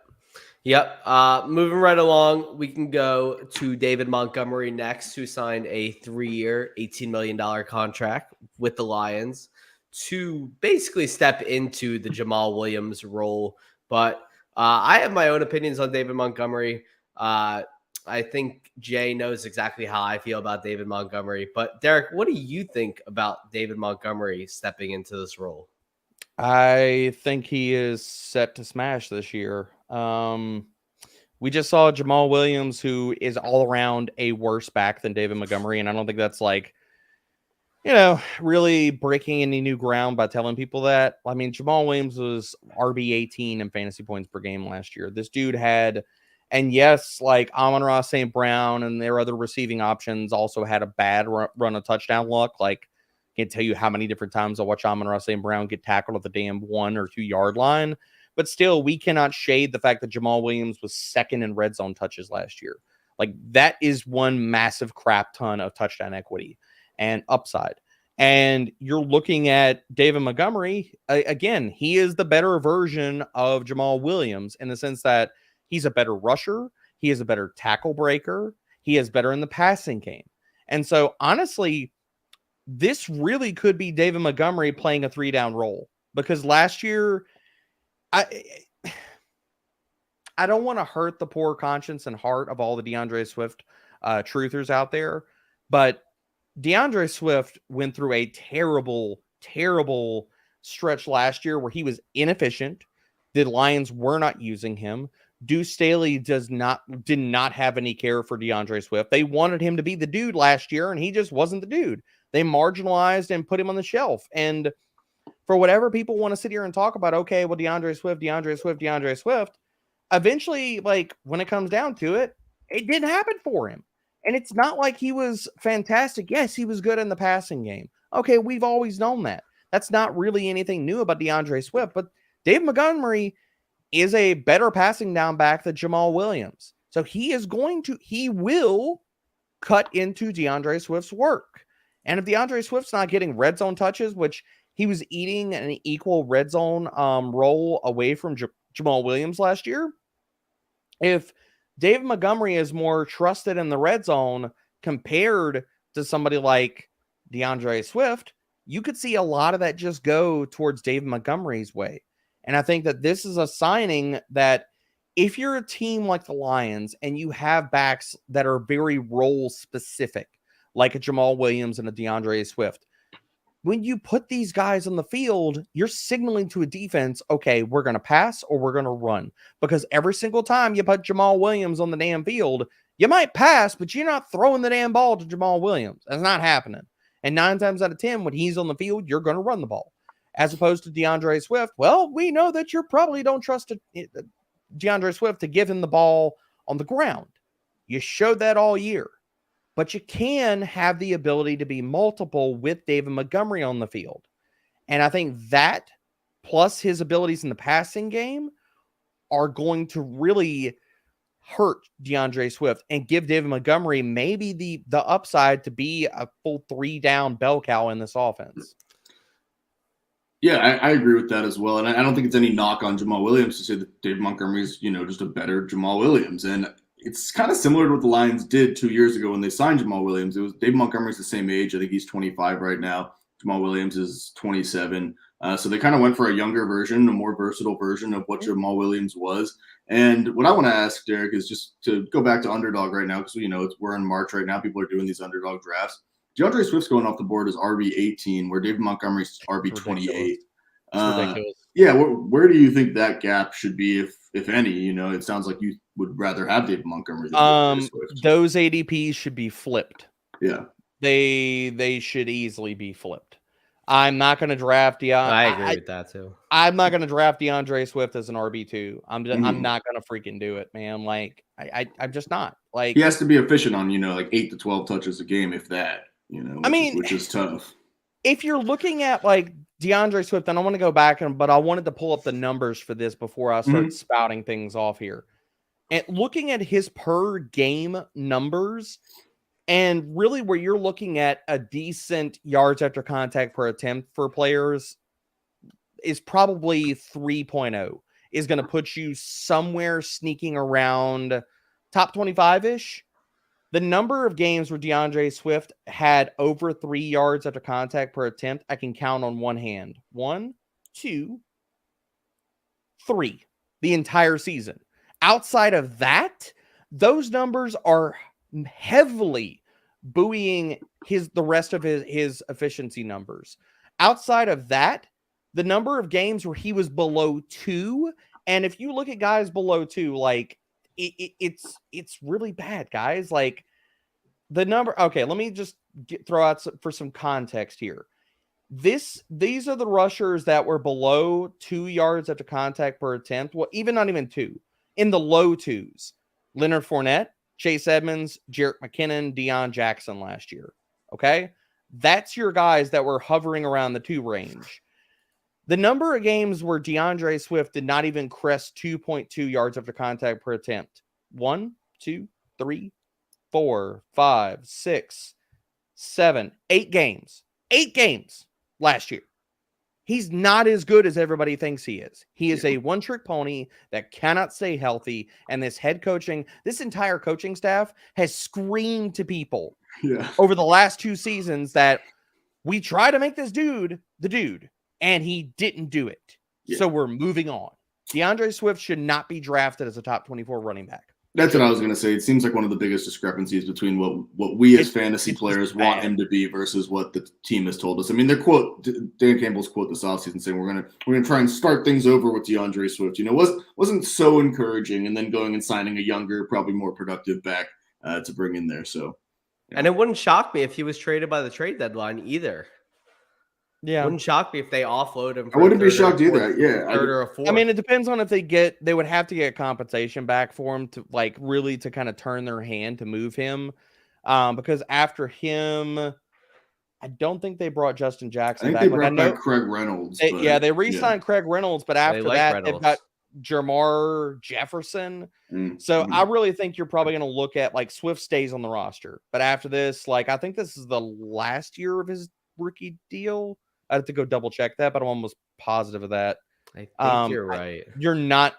A: Moving right along, we can go to David Montgomery next, who signed a 3-year, $18 million contract with the Lions to basically step into the Jamal Williams role. But I have my own opinions on David Montgomery. I think Jay knows exactly how I feel about David Montgomery. But Derek, what do you think about David Montgomery stepping into this role?
B: I think he is set to smash this year. We just saw Jamal Williams, who is all around a worse back than David Montgomery. And I don't think that's really breaking any new ground by telling people that. I mean, Jamal Williams was RB 18 in fantasy points per game last year. This dude had, and yes, like Amon-Ra St. Brown and their other receiving options also had a bad run of touchdown luck. Like, I can't tell you how many different times I watch Amon-Ra St. Brown get tackled at the damn 1 or 2 yard line. But still, we cannot shade the fact that Jamal Williams was second in red zone touches last year. Like, that is one massive crap ton of touchdown equity and upside. And you're looking at David Montgomery. Again, he is the better version of Jamal Williams in the sense that he's a better rusher. He is a better tackle breaker. He is better in the passing game. And so, honestly, this really could be David Montgomery playing a 3-down role, because last year, I don't want to hurt the poor conscience and heart of all the DeAndre Swift truthers out there, but DeAndre Swift went through a terrible, terrible stretch last year where he was inefficient. The Lions were not using him. Deuce Staley did not have any care for DeAndre Swift. They wanted him to be the dude last year, and he just wasn't the dude. They marginalized and put him on the shelf. And for whatever people want to sit here and talk about, okay, well, DeAndre Swift, eventually, like, when it comes down to it, it didn't happen for him. And it's not like he was fantastic. Yes, he was good in the passing game. Okay, we've always known that. That's not really anything new about DeAndre Swift, but Dave Montgomery is a better passing down back than Jamal Williams. So he will cut into DeAndre Swift's work. And if DeAndre Swift's not getting red zone touches, which he was eating an equal red zone role away from Jamal Williams last year, if David Montgomery is more trusted in the red zone compared to somebody like DeAndre Swift, you could see a lot of that just go towards David Montgomery's way. And I think that this is a signing that if you're a team like the Lions and you have backs that are very role specific, like a Jamal Williams and a DeAndre Swift, when you put these guys on the field, you're signaling to a defense, okay, we're going to pass or we're going to run. Because every single time you put Jamal Williams on the damn field, you might pass, but you're not throwing the damn ball to Jamal Williams. That's not happening. And 9 times out of 10, when he's on the field, you're going to run the ball. As opposed to DeAndre Swift, well, we know that you probably don't trust DeAndre Swift to give him the ball on the ground. You showed that all year. But you can have the ability to be multiple with David Montgomery on the field. And I think that, plus his abilities in the passing game, are going to really hurt DeAndre Swift and give David Montgomery maybe the upside to be a full 3-down bell cow in this offense.
C: Yeah, I agree with that as well. And I don't think it's any knock on Jamal Williams to say that Dave Montgomery's, just a better Jamal Williams. And it's kind of similar to what the Lions did 2 years ago when they signed Jamal Williams. It was Dave Montgomery's the same age. I think he's 25 right now. Jamal Williams is 27. So they kind of went for a younger version, a more versatile version of what Jamal Williams was. And what I want to ask, Derek, is just to go back to Underdog right now, because we're in March right now. People are doing these Underdog drafts. DeAndre Swift's going off the board as RB18, where David Montgomery's RB28.
B: Ridiculous.
C: Yeah, where do you think that gap should be, if any? It sounds like you would rather have David Montgomery than Swift.
B: Those ADPs should be flipped.
C: Yeah.
B: They should easily be flipped. I'm not going to draft
A: I agree with that too.
B: I'm not going to draft DeAndre Swift as an RB2. I'm not going to freaking do it, man. Like I'm just not. Like,
C: he has to be efficient on, like 8 to 12 touches a game, if that, which is tough.
B: If you're looking at like DeAndre Swift, and I want to go back but I wanted to pull up the numbers for this before I start spouting things off here. And looking at his per game numbers, and really where you're looking at a decent yards after contact per attempt for players is probably 3.0 is going to put you somewhere sneaking around top 25-ish. The number of games where DeAndre Swift had over 3 yards after contact per attempt, I can count on one hand. 1, 2, 3. The entire season. Outside of that, those numbers are heavily buoying the rest of his efficiency numbers. Outside of that, the number of games where he was below 2, and if you look at guys below 2, like it's really bad, guys. Like the number. Okay, let me just throw out for some context here. These are the rushers that were below 2 yards after contact per attempt. Well, not even 2, in the low 2s. Leonard Fournette, Chase Edmonds, Jerick McKinnon, Deion Jackson last year. Okay, that's your guys that were hovering around the 2 range. The number of games where DeAndre Swift did not even crest 2.2 yards after contact per attempt. 1, 2, 3, 4, 5, 6, 7, 8 games. 8 games last year. He's not as good as everybody thinks he is. He is a one-trick pony that cannot stay healthy. And this entire coaching staff has screamed to people over the last 2 seasons that we try to make this dude the dude, and he didn't do it. Yeah. So we're moving on. DeAndre Swift should not be drafted as a top 24 running back.
C: That's what I was going to say. It seems like one of the biggest discrepancies between what we as fantasy players want him to be versus what the team has told us. I mean, their quote, Dan Campbell's quote this offseason saying we're gonna try and start things over with DeAndre Swift. Wasn't so encouraging, and then going and signing a younger, probably more productive back to bring in there. So,
A: yeah. And it wouldn't shock me if he was traded by the trade deadline either. Yeah, wouldn't shock me if they offload him.
C: I wouldn't be shocked either. Yeah,
A: third or a fourth.
B: I mean, it depends on if they would have to get compensation back for him to really to kind of turn their hand to move him. Because after him, I don't think they brought Justin Jackson back.
C: They brought back Craig Reynolds.
B: They re-signed Craig Reynolds, but after that, they've got Jermar Jefferson. So I really think you're probably going to look at Swift stays on the roster, but after this, I think this is the last year of his rookie deal. I have to go double check that, but I'm almost positive of that.
A: I think you're right.
B: They're not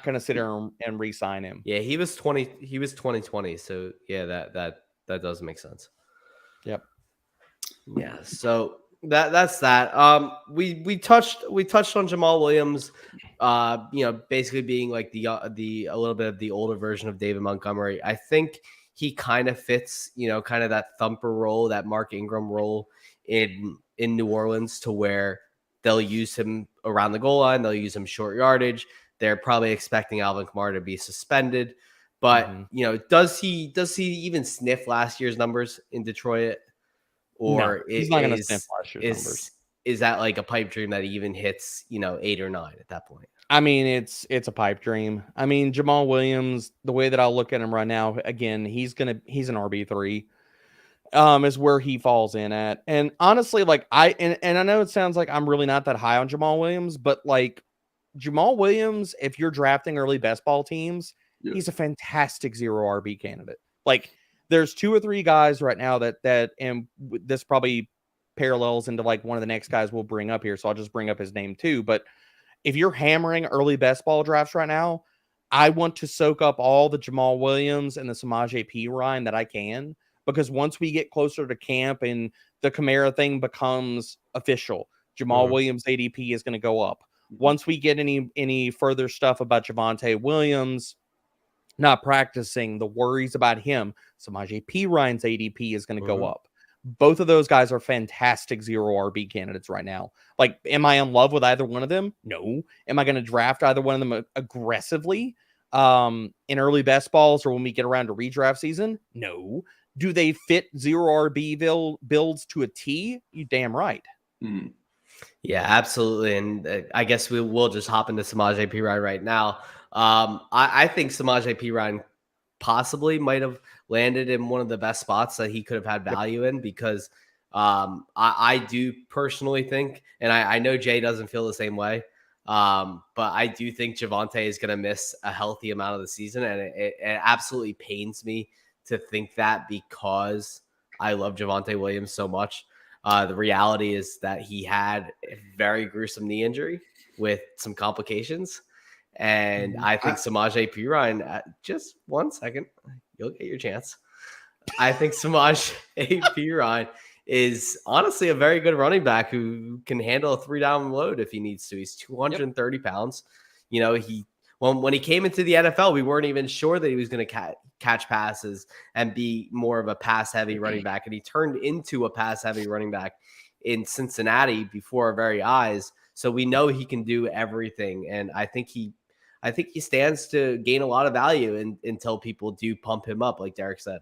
B: going to sit there and re-sign him.
A: Yeah, he was 2020. So yeah, that does make sense.
B: Yep.
A: Yeah. So that's that. We touched on Jamal Williams, basically being like the a little bit of the older version of David Montgomery. I think he kind of fits, kind of that thumper role, that Mark Ingram role in New Orleans, to where they'll use him around the goal line. They'll use him short yardage. They're probably expecting Alvin Kamara to be suspended, but does he even sniff last year's numbers in Detroit? Or
B: no, he's not going to sniff last year's numbers.
A: Is that like a pipe dream that he even hits, 8 or 9 at that point?
B: I mean, it's a pipe dream. I mean, Jamal Williams, the way that I'll look at him right now, again, he's an RB3. Is where he falls in at. And honestly, I know it sounds like I'm really not that high on Jamal Williams, but Jamal Williams, if you're drafting early best ball teams, he's a fantastic 0 RB candidate. There's 2 or 3 guys right now that and this probably parallels into one of the next guys we'll bring up here, so I'll just bring up his name too. But if you're hammering early best ball drafts right now, I want to soak up all the Jamal Williams and the Samaje Perine that I can, because once we get closer to camp and the Kamara thing becomes official, Jamal Williams ADP is going to go up. Once we get any further stuff about Javonte Williams not practicing, the worries about him, Samaje Perine's ADP is going to go up. Both of those guys are fantastic 0 RB candidates right now. Am I in love with either one of them? No. Am I going to draft either one of them aggressively in early best balls or when we get around to redraft season? No. Do they fit 0 RB builds to a T? You damn right.
A: Yeah, absolutely. And I guess we'll just hop into Samaje Perine right now. I think Samaje Perine possibly might have landed in one of the best spots that he could have had value in, because I do personally think, and I know Jay doesn't feel the same way, but I do think Javonte is going to miss a healthy amount of the season, and it absolutely pains me to think that, because I love Javonte Williams so much. The reality is that he had a very gruesome knee injury with some complications. And I think Samaje Perine, just 1 second, you'll get your chance. I think Samaje Perine is honestly a very good running back who can handle a 3-down load if he needs to. He's 230 pounds. When he came into the NFL, we weren't even sure that he was going to catch passes and be more of a pass-heavy running back. And he turned into a pass-heavy running back in Cincinnati before our very eyes. So we know he can do everything. And I think he stands to gain a lot of value until people do pump him up, like Derek said.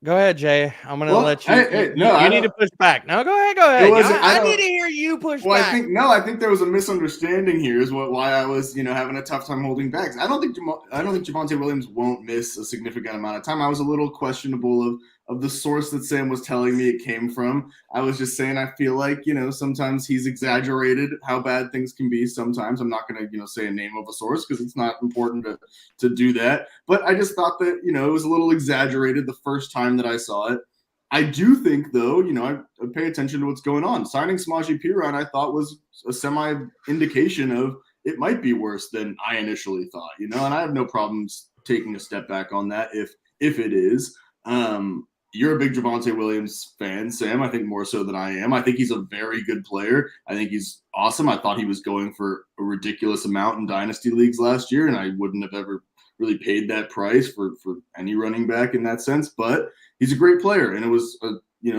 B: Go ahead, Jay. I'm going to let you. You need to push back. No, go ahead. I need to hear you push back.
C: I think there was a misunderstanding here. Is why I was, having a tough time holding back. I don't think Javonte Williams won't miss a significant amount of time. I was a little questionable of the source that Sam was telling me it came from. I was just saying, I feel like, sometimes he's exaggerated how bad things can be. Sometimes I'm not going to, say a name of a source because it's not important to do that. But I just thought that, it was a little exaggerated the first time that I saw it. I do think, though, I pay attention to what's going on. Signing Samaje Perine, I thought was a semi-indication of it might be worse than I initially thought, and I have no problems taking a step back on that if it is. You're a big Javonte Williams fan, Sam. I think more so than I am. I think he's a very good player. I think he's awesome. I thought he was going for a ridiculous amount in dynasty leagues last year, and I wouldn't have ever really paid that price for any running back in that sense. But he's a great player, and it was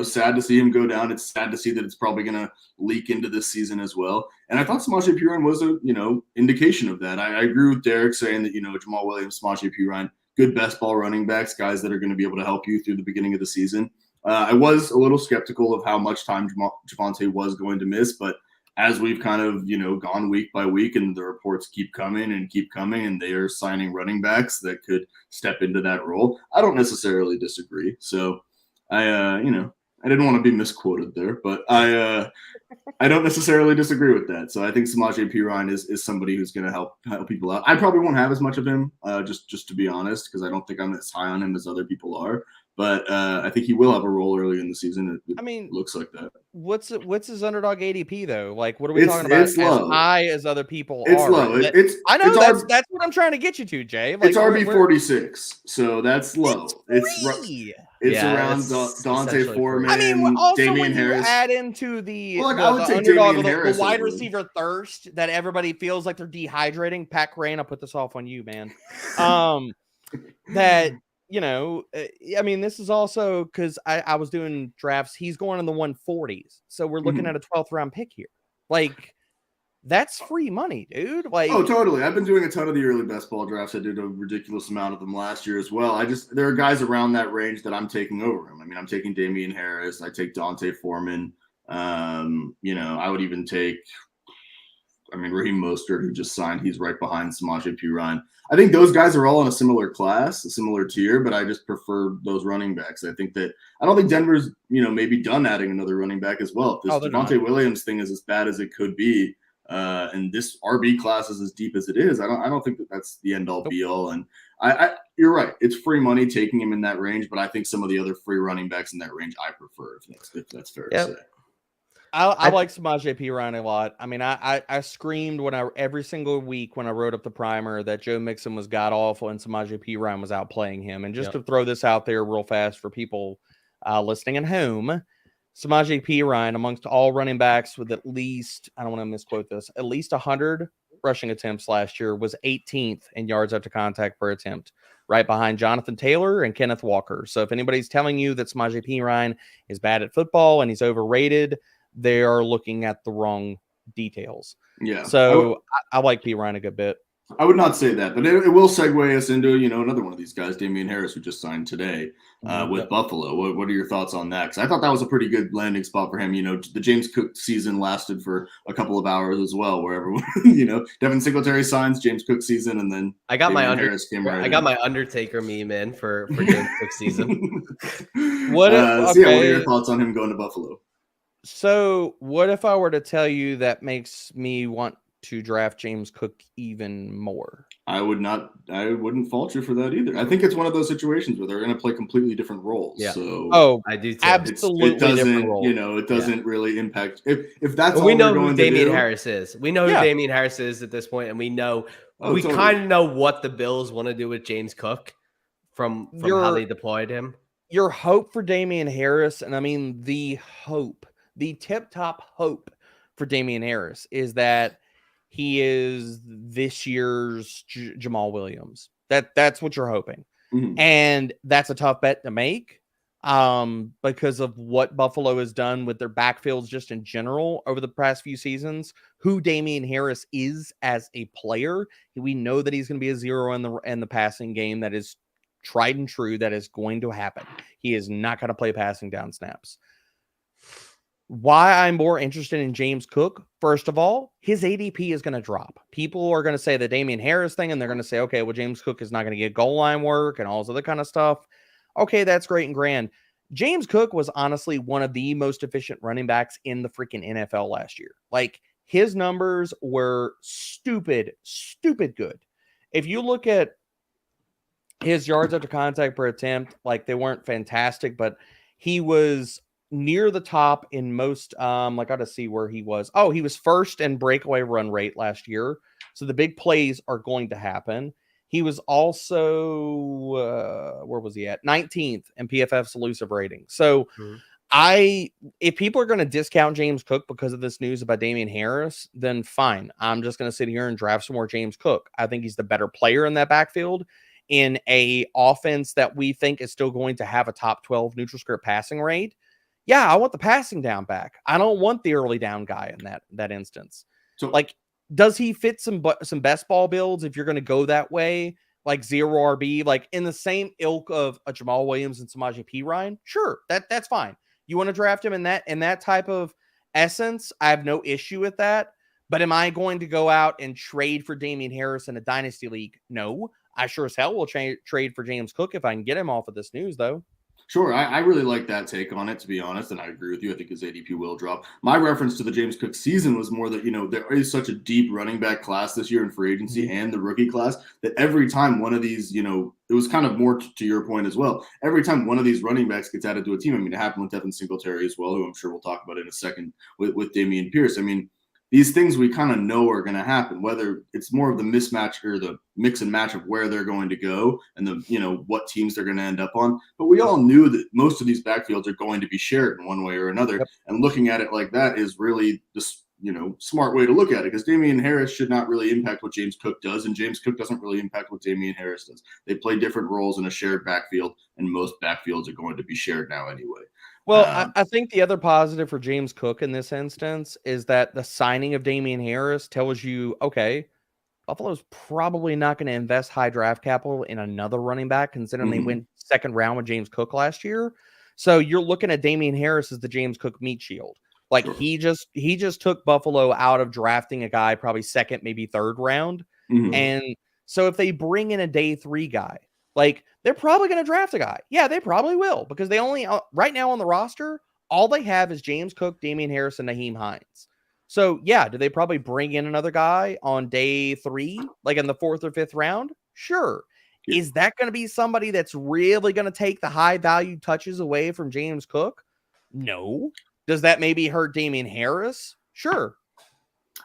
C: sad to see him go down. It's sad to see that it's probably going to leak into this season as well. And I thought Samaje Perine was a indication of that. I agree with Derek saying that Jamal Williams, Samaje Perine, good best ball running backs, guys that are going to be able to help you through the beginning of the season. I was a little skeptical of how much time Javonte was going to miss, but as we've kind of, gone week by week and the reports keep coming and they are signing running backs that could step into that role, I don't necessarily disagree. So I didn't want to be misquoted there, but I don't necessarily disagree with that. So I think Samaje Perine is somebody who's going to help people out. I probably won't have as much of him, just to be honest, because I don't think I'm as high on him as other people are. But I think he will have a role early in the season. It looks like that.
B: What's his underdog ADP though? Like, what are we talking about?
C: It's low.
B: As high as other people
C: it's
B: are.
C: Low.
B: I know that's what I'm trying to get you to, Jay. Like,
C: it's RB46, so that's low.
B: It's
C: around Dante Foreman.
B: I mean, also
C: Damian
B: when
C: Harris.
B: You add into the
C: I would take
B: underdog,
C: Damian Harris,
B: the wide receiver thirst that everybody feels like they're dehydrating. Pat Crane, I'll put this off on you, man. That. I mean, this is also because I was doing drafts. He's going in the 140s. So we're looking at a 12th round pick here. Like, that's free money, dude. Like,
C: oh, totally. I've been doing a ton of the early best ball drafts. I did a ridiculous amount of them last year as well. there are guys around that range that I'm taking over him. I mean, I'm taking Damian Harris. I take Dante Foreman. I would even take, Raheem Mostert, who just signed. He's right behind Samaje Perine. I think those guys are all in a similar class, a similar tier, but I just prefer those running backs. I don't think Denver's, maybe done adding another running back as well. If this Javonte Williams thing is as bad as it could be, and this RB class is as deep as it is, I don't think that's the end all be all. And you're right. It's free money taking him in that range, but I think some of the other free running backs in that range I prefer, if that's fair to say.
B: I like Samaje Perine a lot. I mean, I screamed every single week when I wrote up the primer that Joe Mixon was god awful and Samaje Perine was outplaying him. And just to throw this out there real fast for people listening at home, Samaje Perine, amongst all running backs with at least, I don't want to misquote this, at least 100 rushing attempts last year, was 18th in yards after contact per attempt, right behind Jonathan Taylor and Kenneth Walker. So if anybody's telling you that Samaje Perine is bad at football and he's overrated, they are looking at the wrong details.
C: Yeah.
B: So I like Perine a good bit.
C: I would not say that, but it will segue us into, another one of these guys, Damian Harris, who just signed today with Buffalo. What are your thoughts on that? Because I thought that was a pretty good landing spot for him. The James Cook season lasted for a couple of hours as well, where everyone, Devin Singletary signs, James Cook season, and then
A: I got
C: Harris came right
A: got my Undertaker meme in for James Cook season.
C: What are your thoughts on him going to Buffalo?
B: So what if I were to tell you that makes me want to draft James Cook even more?
C: I wouldn't fault you for that either. I think it's one of those situations where they're going to play completely different roles.
A: Yeah.
C: So
A: I do too.
B: Absolutely.
C: It doesn't,
B: different role.
C: It doesn't really impact if that's all
A: we know
C: we're going
A: who Damian
C: to do.
A: Harris is. We know who Damian Harris is at this point, and we know
C: totally.
A: kind of know what the Bills want to do with James Cook from how they deployed him.
B: Your hope for Damian Harris, and I mean the tip-top hope for Damian Harris is that he is this year's Jamal Williams. That's what you're hoping.
C: Mm-hmm.
B: And that's a tough bet to make because of what Buffalo has done with their backfields just in general over the past few seasons. Who Damian Harris is as a player, we know that he's going to be a zero in the passing game. That is tried and true. That is going to happen. He is not going to play passing down snaps. Why I'm more interested in James Cook, first of all, his ADP is going to drop. People are going to say the Damian Harris thing, and they're going to say, okay, well, James Cook is not going to get goal line work and all this other kind of stuff. Okay, that's great and grand. James Cook was honestly one of the most efficient running backs in the freaking NFL last year. Like, his numbers were stupid good. If you look at his yards after contact per attempt, like, they weren't fantastic, but he was near the top in most. I got to see where he was. Oh, he was first in breakaway run rate last year. So the big plays are going to happen. He was also where was he at? 19th in PFF's elusive rating. So if people are going to discount James Cook because of this news about Damian Harris, then fine. I'm just going to sit here and draft some more James Cook. I think he's the better player in that backfield in a offense that we think is still going to have a top 12 neutral script passing rate. Yeah, I want the passing down back. I don't want the early down guy in that instance.
C: So,
B: like, does he fit some best ball builds if you're going to go that way? Like 0 RB, like in the same ilk of a Jamal Williams and Samaje Perine? Sure, that's fine. You want to draft him in that type of essence? I have no issue with that. But am I going to go out and trade for Damian Harris in a dynasty league? No. I sure as hell will trade for James Cook if I can get him off of this news, though.
C: Sure, I really like that take on it, to be honest, and I agree with you. I think his ADP will drop. My reference to the James Cook season was more that, there is such a deep running back class this year in free agency and the rookie class that every time one of these, it was kind of more to your point as well. Every time one of these running backs gets added to a team, it happened with Devin Singletary as well, who I'm sure we'll talk about in a second with Dameon Pierce. These things we kind of know are going to happen, whether it's more of the mismatch or the mix and match of where they're going to go and what teams they're going to end up on. But we all knew that most of these backfields are going to be shared in one way or another. Yep. And looking at it like that is really the smart way to look at it, because Damian Harris should not really impact what James Cook does, and James Cook doesn't really impact what Damian Harris does. They play different roles in a shared backfield, and most backfields are going to be shared now anyway.
B: Well, I think the other positive for James Cook in this instance is that the signing of Damian Harris tells you, okay, Buffalo's probably not going to invest high draft capital in another running back, considering they went second round with James Cook last year. So you're looking at Damian Harris as the James Cook meat shield. Like he just took Buffalo out of drafting a guy probably second, maybe third round. And so if they bring in a day 3 guy, like they're probably going to draft a guy. Yeah, they probably will, because they only right now on the roster, all they have is James Cook, Damian Harris, and Nyheim Hines. So yeah, do they probably bring in another guy on day 3, like in the 4th or 5th round? Sure. Yeah. Is that going to be somebody that's really going to take the high value touches away from James Cook? No. Does that maybe hurt Damian Harris? Sure.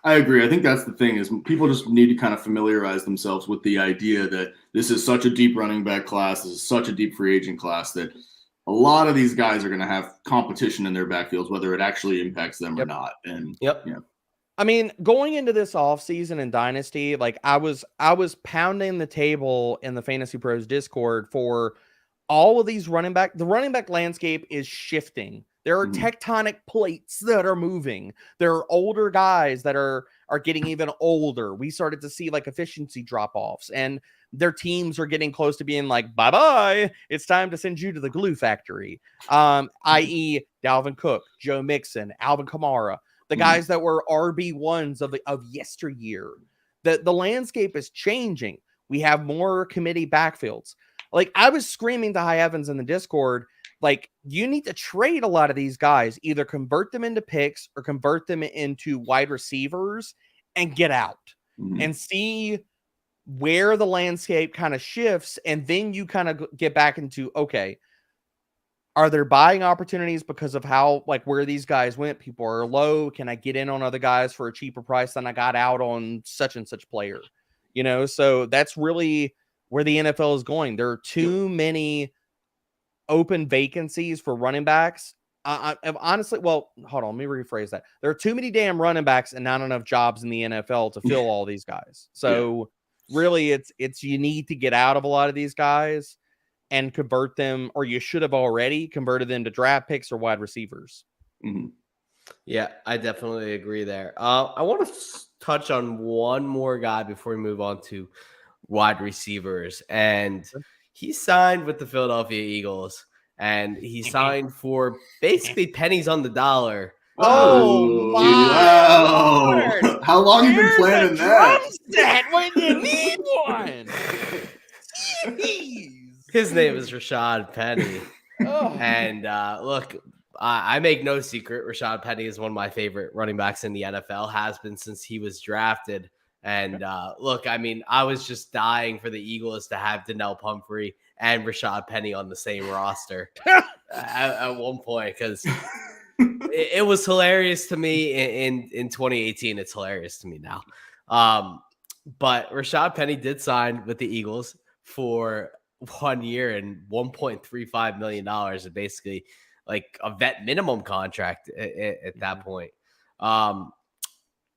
C: I agree. I think that's the thing, is people just need to kind of familiarize themselves with the idea that this is such a deep running back class. This is such a deep free agent class that a lot of these guys are going to have competition in their backfields, whether it actually impacts them or not. And
B: going into this offseason in Dynasty, like I was pounding the table in the FantasyPros Discord for all of these running back. The running back landscape is shifting. There are tectonic plates that are moving. There are older guys that are getting even older. We started to see like efficiency drop-offs, and their teams are getting close to being like, bye-bye, it's time to send you to the glue factory. I.e. Dalvin Cook, Joe Mixon, Alvin Kamara, the guys that were RB1s of yesteryear. The landscape is changing. We have more committee backfields. Like I was screaming to High Evans in the Discord, like, you need to trade a lot of these guys, either convert them into picks or convert them into wide receivers and get out and see where the landscape kind of shifts. And then you kind of get back into, okay, are there buying opportunities because of how, like, where these guys went? People are low. Can I get in on other guys for a cheaper price than I got out on such and such player? So that's really where the NFL is going. There are too many open vacancies for running backs. Honestly, well, hold on, let me rephrase that. There are too many damn running backs and not enough jobs in the NFL to fill all these guys. So really it's you need to get out of a lot of these guys and convert them, or you should have already converted them to draft picks or wide receivers.
A: Yeah, I definitely agree there. I want to touch on one more guy before we move on to wide receivers, and he signed with the Philadelphia Eagles, and he signed for basically pennies on the dollar.
B: Oh my Lord.
C: How long have you been planning that?
B: Set when you need one.
A: His name is Rashad Penny. And look, I make no secret, Rashad Penny is one of my favorite running backs in the NFL, has been since he was drafted. And look, I mean, I was just dying for the Eagles to have Donnell Pumphrey and Rashad Penny on the same roster at one point, because it was hilarious to me in 2018. It's hilarious to me now. But Rashad Penny did sign with the Eagles for 1 year and $1.35 million, and basically like a vet minimum contract at that point.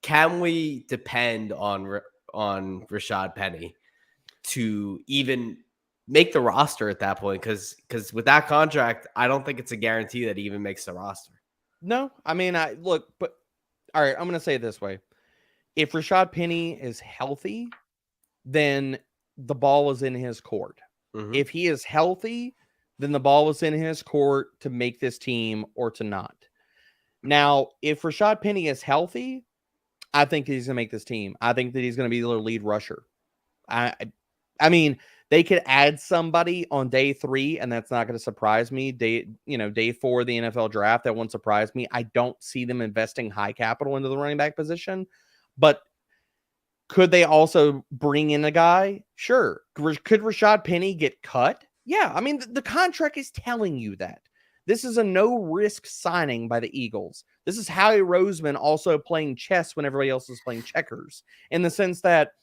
A: Can we depend on Rashad Penny to even make the roster at that point? Because with that contract, I don't think it's a guarantee that he even makes the roster.
B: No, I mean, but all right, I'm going to say it this way. If Rashad Penny is healthy, then the ball is in his court.
A: Mm-hmm.
B: If he is healthy, then the ball is in his court to make this team or to not. Now, if Rashad Penny is healthy, I think he's going to make this team. I think that he's going to be the lead rusher. I mean, they could add somebody on day 3, and that's not going to surprise me. Day 4 of the NFL draft, that won't surprise me. I don't see them investing high capital into the running back position, but could they also bring in a guy? Sure. Could Rashad Penny get cut? Yeah. I mean, the contract is telling you that. This is a no-risk signing by the Eagles. This is Howie Roseman also playing chess when everybody else is playing checkers, in the sense that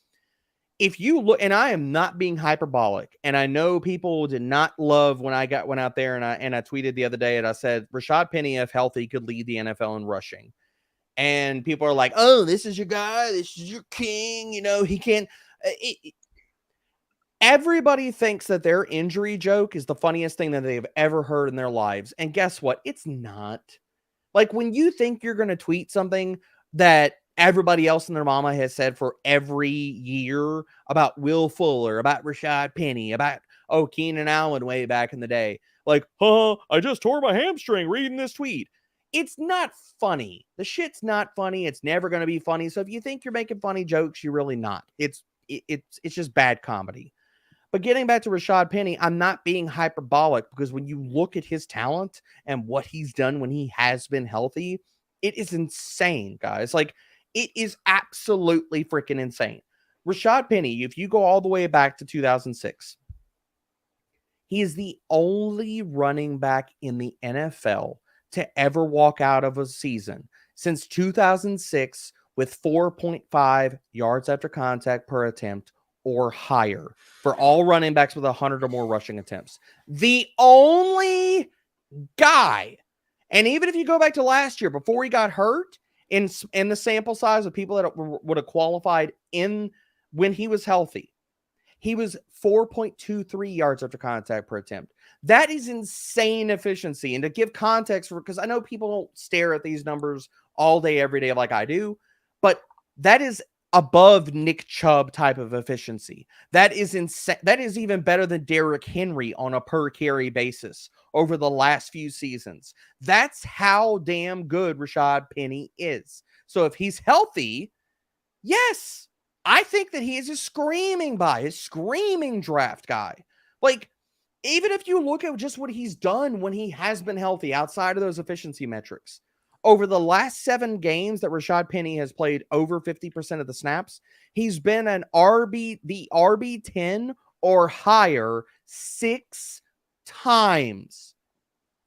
B: if you look, and I am not being hyperbolic, and I know people did not love when I went out there and I tweeted the other day and I said Rashad Penny, if healthy, could lead the NFL in rushing. And people are like, oh, this is your guy. This is your king. He can't. Everybody thinks that their injury joke is the funniest thing that they've ever heard in their lives. And guess what? It's not. Like, when you think you're going to tweet something that everybody else and their mama has said for every year about Will Fuller, about Rashad Penny, about, Keenan Allen way back in the day. Like, I just tore my hamstring reading this tweet. It's not funny. The shit's not funny. It's never going to be funny. So if you think you're making funny jokes, you're really not. It's just bad comedy. But getting back to Rashad Penny, I'm not being hyperbolic, because when you look at his talent and what he's done when he has been healthy, it is insane, guys. Like, it is absolutely freaking insane. Rashad Penny, if you go all the way back to 2006, he is the only running back in the NFL to ever walk out of a season since 2006 with 4.5 yards after contact per attempt or higher for all running backs with 100 or more rushing attempts. The only guy. And even if you go back to last year, before he got hurt, in the sample size of people that would have qualified in when he was healthy, he was 4.23 yards after contact per attempt. That is insane efficiency. And to give context, because I know people don't stare at these numbers all day, every day like I do, but that is above Nick Chubb type of efficiency. That is insane. That is even better than Derrick Henry on a per carry basis over the last few seasons. That's how damn good Rashad Penny is. So if he's healthy, yes, I think that he is a screaming draft guy. Like, even if you look at just what he's done when he has been healthy outside of those efficiency metrics, over the last 7 games that Rashad Penny has played over 50% of the snaps, he's been the RB 10 or higher 6 times.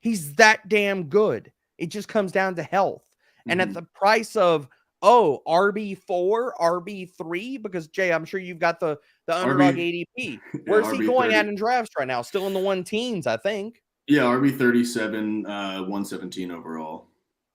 B: He's that damn good. It just comes down to health. Mm-hmm. And at the price of, RB4, RB3, because Jay, I'm sure you've got the Underdog ADP. Where's he going at in drafts right now? Still in the 1 teens, I think.
C: Yeah, RB37, 117 overall.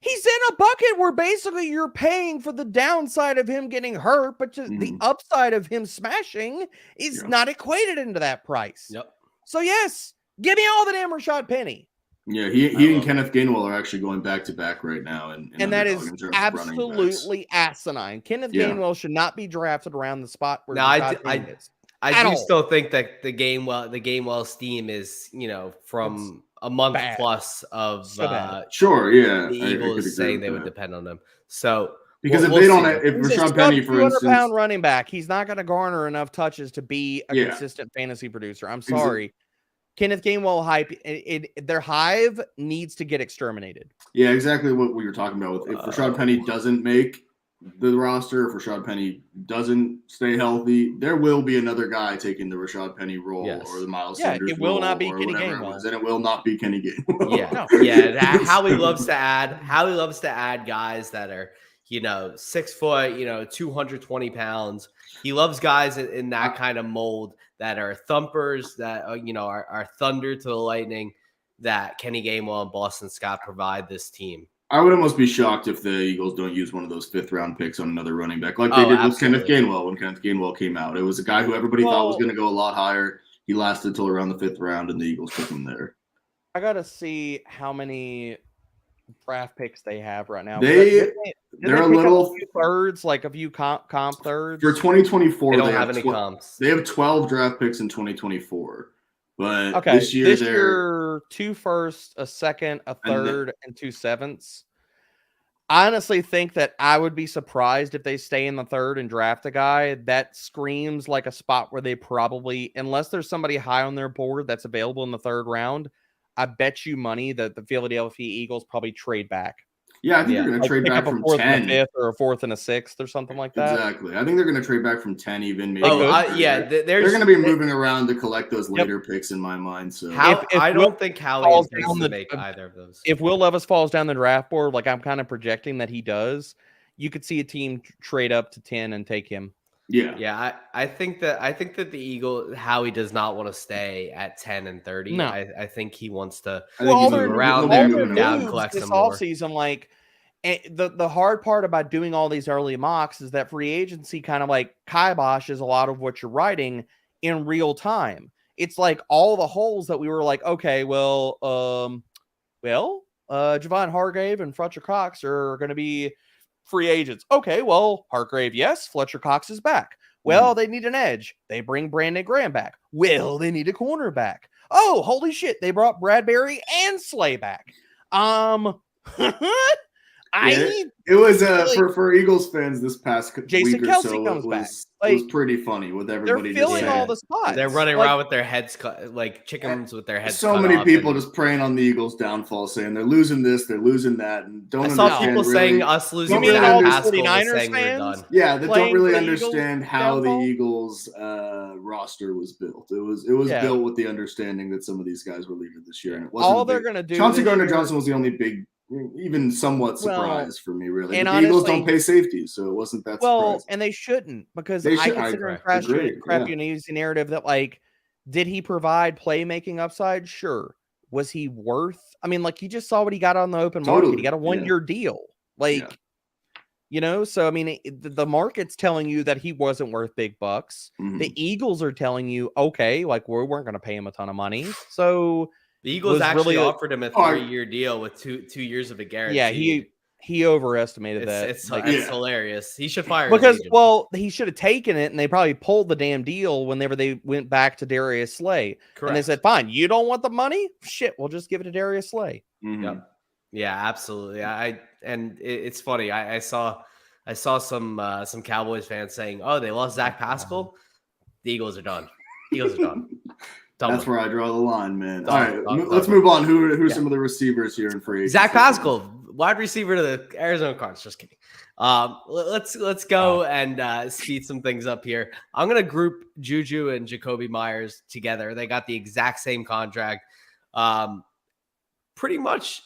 B: He's in a bucket where basically you're paying for the downside of him getting hurt, but just the upside of him smashing is not equated into that price.
A: Yep.
B: So yes, give me all the damn Rashad Penny.
C: Yeah, he and Kenneth Gainwell are actually going back to back right now,
B: and that is absolutely asinine. Kenneth Gainwell should not be drafted around the spot where Rashad Penny is.
A: I do still think that the Gainwell steam is, from a month plus of
C: sure, yeah,
A: the Eagles saying they would depend on them. So
C: because if they don't, if Rashad Penny, for instance,
B: 200-pound running back, he's not going to garner enough touches to be a consistent fantasy producer. I'm sorry. Kenneth Gainwell their hive needs to get exterminated.
C: Yeah, exactly what we were talking about. If Rashad Penny doesn't make the roster, if Rashad Penny doesn't stay healthy, there will be another guy taking the Rashad Penny role or the Miles Sanders
B: it will
C: role
B: not be
C: or
B: Kenny
C: whatever
B: Gainwell.
C: it was, and it will not be Kenny Gainwell.
A: Yeah, yeah. How he loves to add guys that are 6 foot, 220 pounds. He loves guys in that kind of mold that are thumpers, that are thunder to the lightning. That Kenny Gainwell and Boston Scott provide this team.
C: I would almost be shocked if the Eagles don't use one of those 5th round picks on another running back like they did with Kenneth Gainwell when Kenneth Gainwell came out. It was a guy who everybody thought was going to go a lot higher. He lasted until around the 5th round, and the Eagles took him there.
B: I got to see how many draft picks they have right now.
C: They're a little
B: a few thirds, like a few comp thirds
C: for 2024.
A: They don't have any comps.
C: They have 12 draft picks in 2024. But
B: okay,
C: this year
B: 2 firsts, a second, a third, and 2 sevenths. I honestly think that I would be surprised if they stay in the 3rd and draft a guy. That screams like a spot where they probably, unless there's somebody high on their board that's available in the 3rd round, I bet you money that the Philadelphia Eagles probably trade back.
C: Yeah, I think they're going to trade back from
B: 10.
C: And
B: a 5th or a 4th and a 6th or something like that.
C: Exactly. I think they're going to trade back from 10 even. Maybe. They're going to be moving around to collect those later picks in my mind. So
A: I don't think Howie intends to make either of those.
B: If Will Levis falls down the draft board, like I'm kind of projecting that he does, you could see a team trade up to 10 and take him.
A: Yeah. I think that the Eagle Howie does not want to stay at 10 and 30.
B: No.
A: I think he wants to
C: move
A: around there, move down, collect some more.
B: Offseason, like the hard part about doing all these early mocks is that free agency kind of like kiboshes a lot of what you're writing in real time. It's like all the holes that we were like, okay, Javon Hargrave and Fletcher Cox are going to be free agents. Okay, well, Hargrave, yes. Fletcher Cox is back. Well, they need an edge. They bring Brandon Graham back. Well, they need a cornerback. Oh, holy shit. They brought Bradbury and Slay back.
C: It was for Eagles fans this past
B: Jason
C: week or
B: Kelce
C: so.
B: Comes back.
C: It was pretty funny with everybody.
B: They're filling all the spots.
A: They're running around with their heads cut, like chickens with their heads.
C: So many people just preying on the Eagles' downfall, saying they're losing this, they're losing that, and don't.
A: I saw people saying us losing.
B: You mean all the 49ers fans?
C: Yeah, that don't really understand how the Eagles roster was built. It was built with the understanding that some of these guys were leaving this year, and it wasn't.
B: All they're going to do.
C: Chauncey Gardner-Johnson was the only big. Even somewhat surprised for me, really. And the Eagles don't pay safety, so it wasn't that surprising.
B: And they shouldn't, because I consider him crappy and easy narrative that, like, did he provide playmaking upside? Sure. Was he worth? I mean, like, you just saw what he got on the open market. He got a 1-year deal. Like, so, I mean, the market's telling you that he wasn't worth big bucks. Mm-hmm. The Eagles are telling you, okay, like, we weren't going to pay him a ton of money. So
A: the Eagles actually offered him a 3-year deal with two years of a guarantee.
B: Yeah, he overestimated that.
A: It's hilarious. He should fire
B: he should have taken it, and they probably pulled the damn deal whenever they went back to Darius Slay. Correct. And they said, "Fine, you don't want the money? Shit, we'll just give it to Darius Slay."
A: Mm-hmm. Yeah, absolutely. It's funny. I saw some Cowboys fans saying, "Oh, they lost Zach Pascal. The Eagles are done. Eagles are done."
C: That's where I draw the line, man. All right, let's move on. Who are some of the receivers here in free agency?
A: Zach Pascal, wide receiver to the Arizona Cardinals. Just kidding. Let's go and speed some things up here. I'm gonna group Juju and Jacoby Myers together. They got the exact same contract. Pretty much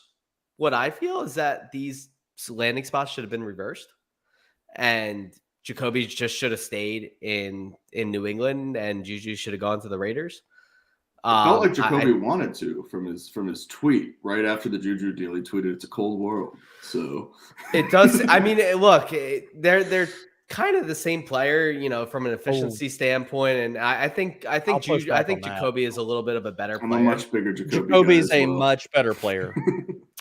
A: what I feel is that these landing spots should have been reversed, and Jacoby just should have stayed in New England, and Juju should have gone to the Raiders.
C: It felt like Jacoby wanted to from his tweet right after the Juju deal. He tweeted, "It's a cold world." So
A: it does. I mean, look, they're kind of the same player, from an efficiency standpoint, and I think Jacoby is a little bit of a better player.
C: I'm a much bigger Jacoby.
B: Jacoby's a much better player.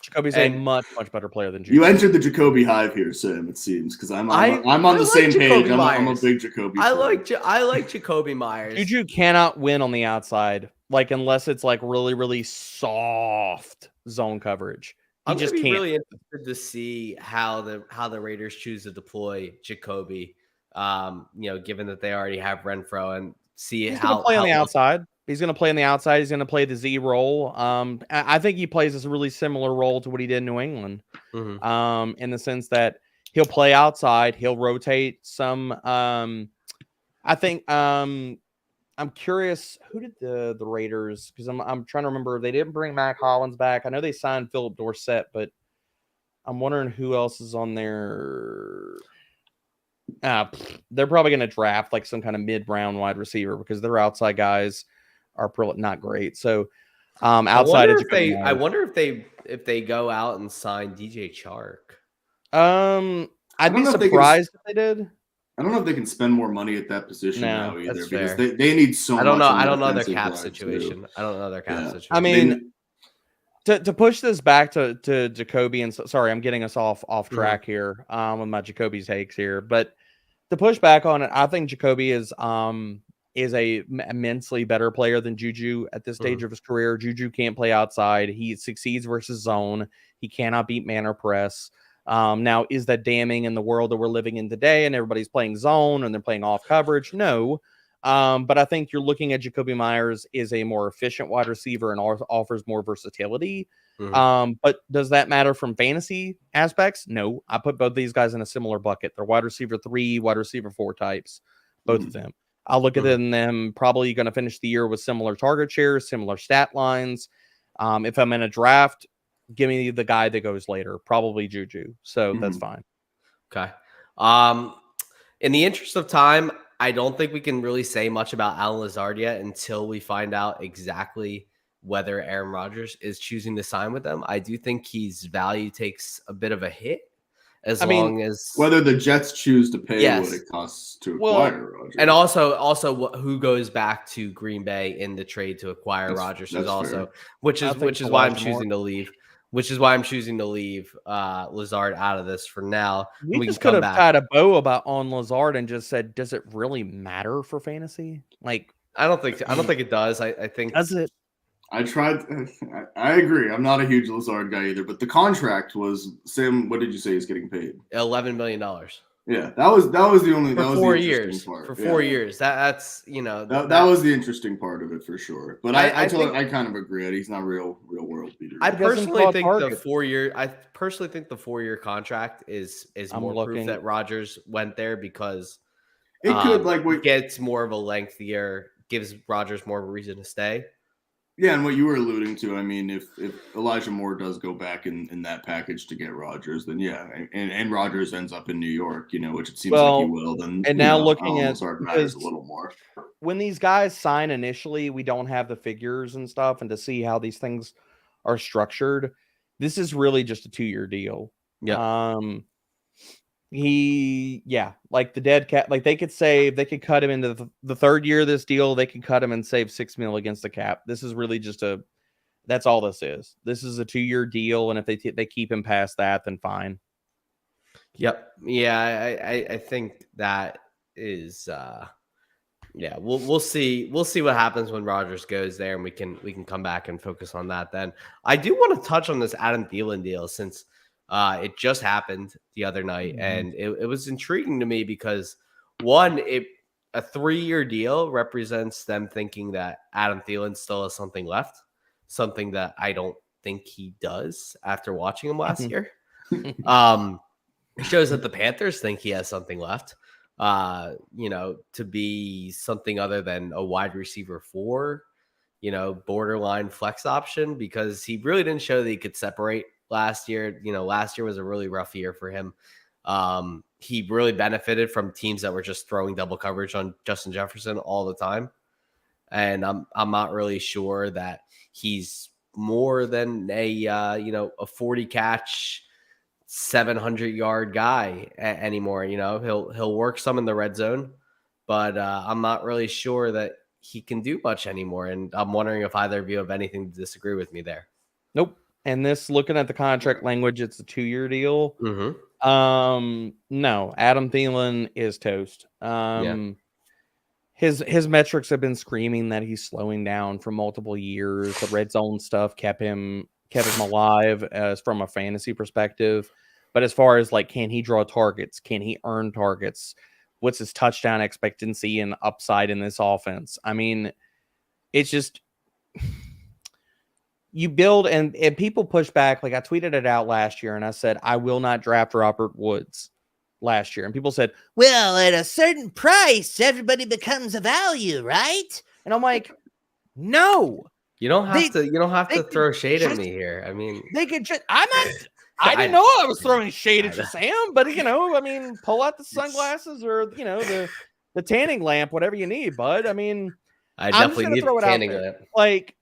B: Jacoby's a much better player than Juju.
C: You entered the Jacoby hive here, Sam. It seems because I'm on the same page. I'm a big Jacoby.
A: I like Jacoby Myers.
B: Juju cannot win on the outside, like unless it's like really really soft zone coverage.
A: I'm just really interested to see how the Raiders choose to deploy Jacoby. Given that they already have Renfro, and see
B: he's going to play on the outside. He's going to play on the outside. He's going to play the Z role. I think he plays this really similar role to what he did in New England, in the sense that He'll play outside. He'll rotate some. I think. I'm curious. Who did the Raiders? Because I'm trying to remember. They didn't bring Mac Hollins back. I know they signed Philip Dorsett, but I'm wondering who else is on there. They're probably going to draft like some kind of mid-round wide receiver because their outside guys are not great. So outside of Jacoby
A: I wonder if they go out and sign DJ Chark.
B: I'd be surprised if they did.
C: I don't know if they can spend more money at that position now either because they need so much.
A: I don't know their cap situation. I don't know their cap situation.
B: I mean, to push this back to Jacoby, and sorry, I'm getting us off track here with my Jacoby takes here, but to push back on it, I think Jacoby is a immensely better player than Juju at this stage of his career. Juju can't play outside. He succeeds versus zone. He cannot beat man or press. Now, is that damning in the world that we're living in today and everybody's playing zone and they're playing off coverage? No. But I think you're looking at Jacoby Myers is a more efficient wide receiver and offers more versatility. But does that matter from fantasy aspects? No. I put both these guys in a similar bucket. They're wide receiver 3, wide receiver 4 types, both of them. I'll look at them probably going to finish the year with similar target shares, similar stat lines. If I'm in a draft, give me the guy that goes later, probably Juju. So that's fine.
A: Okay. In the interest of time, I don't think we can really say much about Allen Lazard yet until we find out exactly whether Aaron Rodgers is choosing to sign with them. I do think his value takes a bit of a hit long as
C: whether the Jets choose to pay what it costs to acquire Rodgers.
A: And also who goes back to Green Bay in the trade to acquire Rodgers is also fair. which is why I'm choosing to leave. Which is why I'm choosing to leave Lazard out of this for now.
B: We just could have tied a bow on Lazard and just said, does it really matter for fantasy? Like,
A: I don't think it does. I think
B: does it?
C: I tried. I agree. I'm not a huge Lazard guy either, but the contract was Sam. What did you say he's getting paid?
A: $11 million.
C: Yeah, that was the only
A: for
C: that was
A: 4
C: the
A: years.
C: Part.
A: For 4 years, that's
C: that was the interesting part of it for sure. But I kind of agree that he's not real world beater.
A: I personally think the 4 year. I personally think the 4 year contract is more proof that Rodgers went there because
C: it could
A: gets more of a lengthier, gives Rodgers more of a reason to stay.
C: Yeah, and what you were alluding to, I mean, if Elijah Moore does go back in that package to get Rodgers, then and Rodgers ends up in New York, which it seems like he will. Then
B: and now looking at
C: matters a little more.
B: When these guys sign initially, we don't have the figures and stuff, and to see how these things are structured, this is really just a 2-year deal.
A: Yeah.
B: Like the dead cat, like they could cut him into the 3rd year of this deal. They could cut him and save $6 million against the cap. This is really just that's all this is. This is a 2-year deal. And if they keep him past that, then fine.
A: Yep. Yeah. I think that is, we'll see. We'll see what happens when Rodgers goes there and we can come back and focus on that. Then I do want to touch on this Adam Thielen deal since, it just happened the other night, and it was intriguing to me because, one, a 3-year deal represents them thinking that Adam Thielen still has something left, something that I don't think he does after watching him last year. It shows that the Panthers think he has something left, to be something other than a wide receiver 4, borderline flex option, because he really didn't show that he could separate last year. Last year was a really rough year for him. He really benefited from teams that were just throwing double coverage on Justin Jefferson all the time. And I'm not really sure that he's more than a 40 catch, 700-yard guy anymore. He'll work some in the red zone, but I'm not really sure that he can do much anymore. And I'm wondering if either of you have anything to disagree with me there.
B: Nope. And this, looking at the contract language, it's a 2-year deal. No, Adam Thielen is toast. His metrics have been screaming that he's slowing down for multiple years. The red zone stuff kept him alive as from a fantasy perspective. But as far as can he draw targets? Can he earn targets? What's his touchdown expectancy and upside in this offense? I mean, it's just you build and people push back. Like I tweeted it out last year and I said, I will not draft Robert Woods. last year. And people said, well, at a certain price, everybody becomes a value, right? And I'm like, no.
A: You don't have to throw shade at
B: just-
A: me here. I mean,
B: They could just, I didn't know I was throwing shade at you, Sam, but I mean, pull out the sunglasses or, the tanning lamp, whatever you need, bud. I mean,
A: I
B: I'm just
A: definitely
B: going to
A: need
B: throw
A: the
B: it out
A: tanning
B: there.
A: lamp.
B: Like,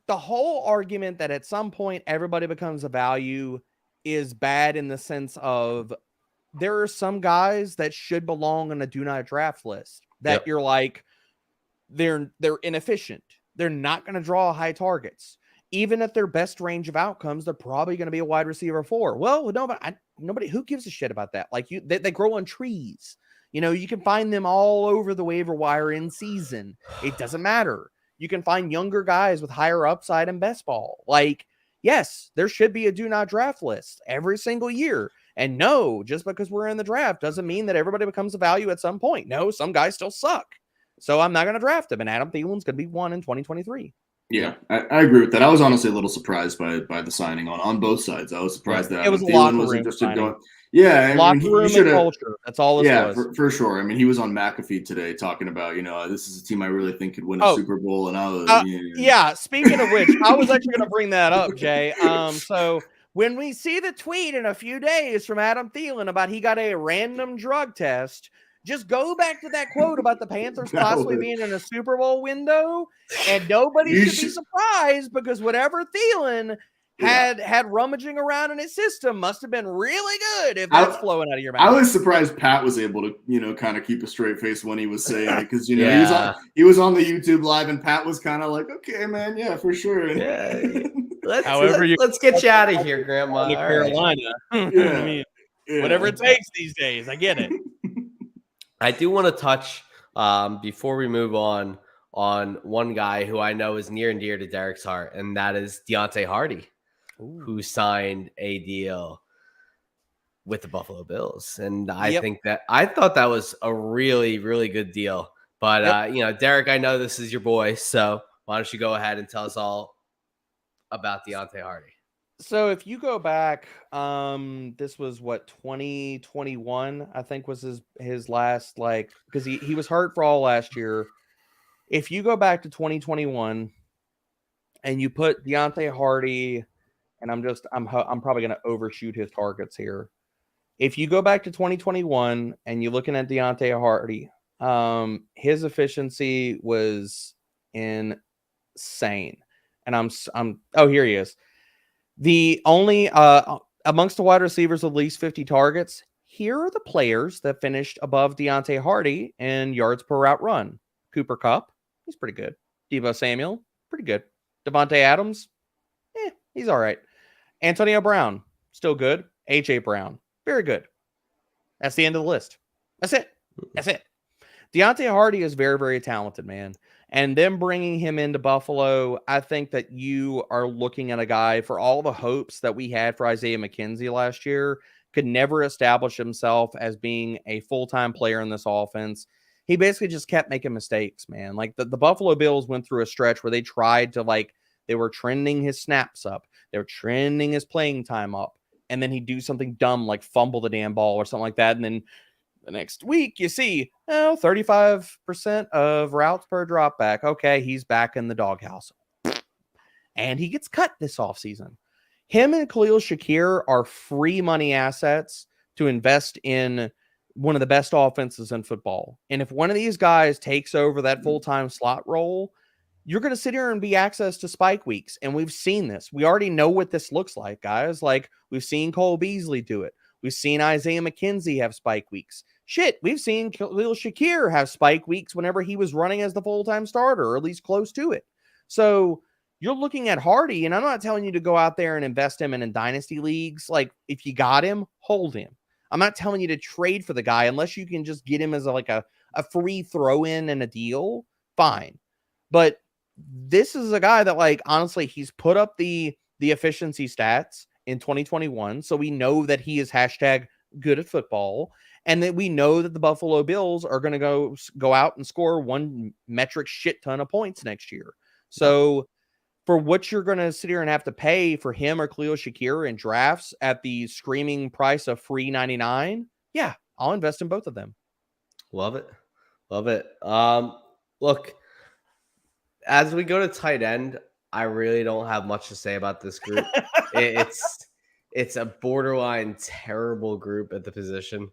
B: the whole argument that at some point everybody becomes a value is bad in the sense of there are some guys that should belong on a do not draft list that you're like, they're inefficient. They're not going to draw high targets. Even at their best range of outcomes, they're probably going to be a wide receiver 4. Well, nobody who gives a shit about that. Like they grow on trees. You can find them all over the waiver wire in season. It doesn't matter. You can find younger guys with higher upside in best ball. Like, yes, there should be a do not draft list every single year. And no, just because we're in the draft doesn't mean that everybody becomes a value at some point. No, some guys still suck. So I'm not going to draft him. And Adam Thielen's going to be one in 2023.
C: Yeah, I agree with that. I was honestly a little surprised by the signing on both sides. I was surprised that
B: it was
C: Adam
B: a locker
C: Thielen was
B: room
C: interested
B: signing.
C: going. Yeah,
B: locker room and culture. That's all this was.
C: For sure. I mean, he was on McAfee today talking about, this is a team I really think could win a Super Bowl. And I was,
B: yeah. Speaking of which, I was actually going to bring that up, Jay. So when we see the tweet in a few days from Adam Thielen about he got a random drug test, just go back to that quote about the Panthers possibly being in a Super Bowl window, and nobody should be surprised because whatever Thielen had rummaging around in his system must have been really good if that's flowing out of your mouth.
C: I was surprised Pat was able to, kind of keep a straight face when he was saying it because, he was on the YouTube live and Pat was kind of like, okay, man, yeah, for sure.
A: Let's get you out of here, Grandma.
B: Carolina. I mean, whatever it takes these days. I get it.
A: I do want to touch before we move on one guy who I know is near and dear to Derek's heart, and that is Deontay Hardy, who signed a deal with the Buffalo Bills. And I thought that was a really, really good deal. But Derek, I know this is your boy, so why don't you go ahead and tell us all about Deontay Hardy?
B: So if you go back, this was 2021, I think was his last, because he was hurt for all last year. If you go back to 2021 and you put Deontay Hardy, and I'm probably going to overshoot his targets here. If you go back to 2021 and you're looking at Deontay Hardy, his efficiency was insane. And here he is. The only amongst the wide receivers with at least 50 targets, here are the players that finished above Deontay Hardy in yards per route run. Cooper Kupp, he's pretty good. Deebo Samuel, pretty good. Devontae Adams, he's all right. Antonio Brown, still good. AJ Brown, very good. That's the end of the list. That's it. Deontay Hardy is very, very talented, man. And them bringing him into Buffalo, I think that you are looking at a guy for all the hopes that we had for Isaiah McKenzie last year, could never establish himself as being a full-time player in this offense. He basically just kept making mistakes, man. Like the Buffalo Bills went through a stretch where they tried to they were trending his snaps up. They were trending his playing time up. And then he'd do something dumb like fumble the damn ball or something like that. And then the next week, you see, 35% of routes per drop back. Okay, he's back in the doghouse. And he gets cut this offseason. Him and Khalil Shakir are free money assets to invest in one of the best offenses in football. And if one of these guys takes over that full-time slot role, you're going to sit here and be access to spike weeks. And we've seen this. We already know what this looks like, guys. Like, we've seen Cole Beasley do it. We've seen Isaiah McKenzie have spike weeks. Shit, we've seen Khalil Shakir have spike weeks whenever he was running as the full-time starter, or at least close to it. So you're looking at Hardy, and I'm not telling you to go out there and invest him in dynasty leagues. Like, if you got him, hold him. I'm not telling you to trade for the guy unless you can just get him as a free throw-in and a deal. Fine. But this is a guy that, honestly, he's put up the efficiency stats in 2021. So we know that he is hashtag good at football. And that we know that the Buffalo Bills are going to go out and score one metric shit ton of points next year. So for what you're going to sit here and have to pay for him or Khalil Shakir in drafts at the screaming price of free 99, yeah, I'll invest in both of them.
A: Love it. Love it. Look, as we go to tight end, I really don't have much to say about this group. It's a borderline terrible group at the position.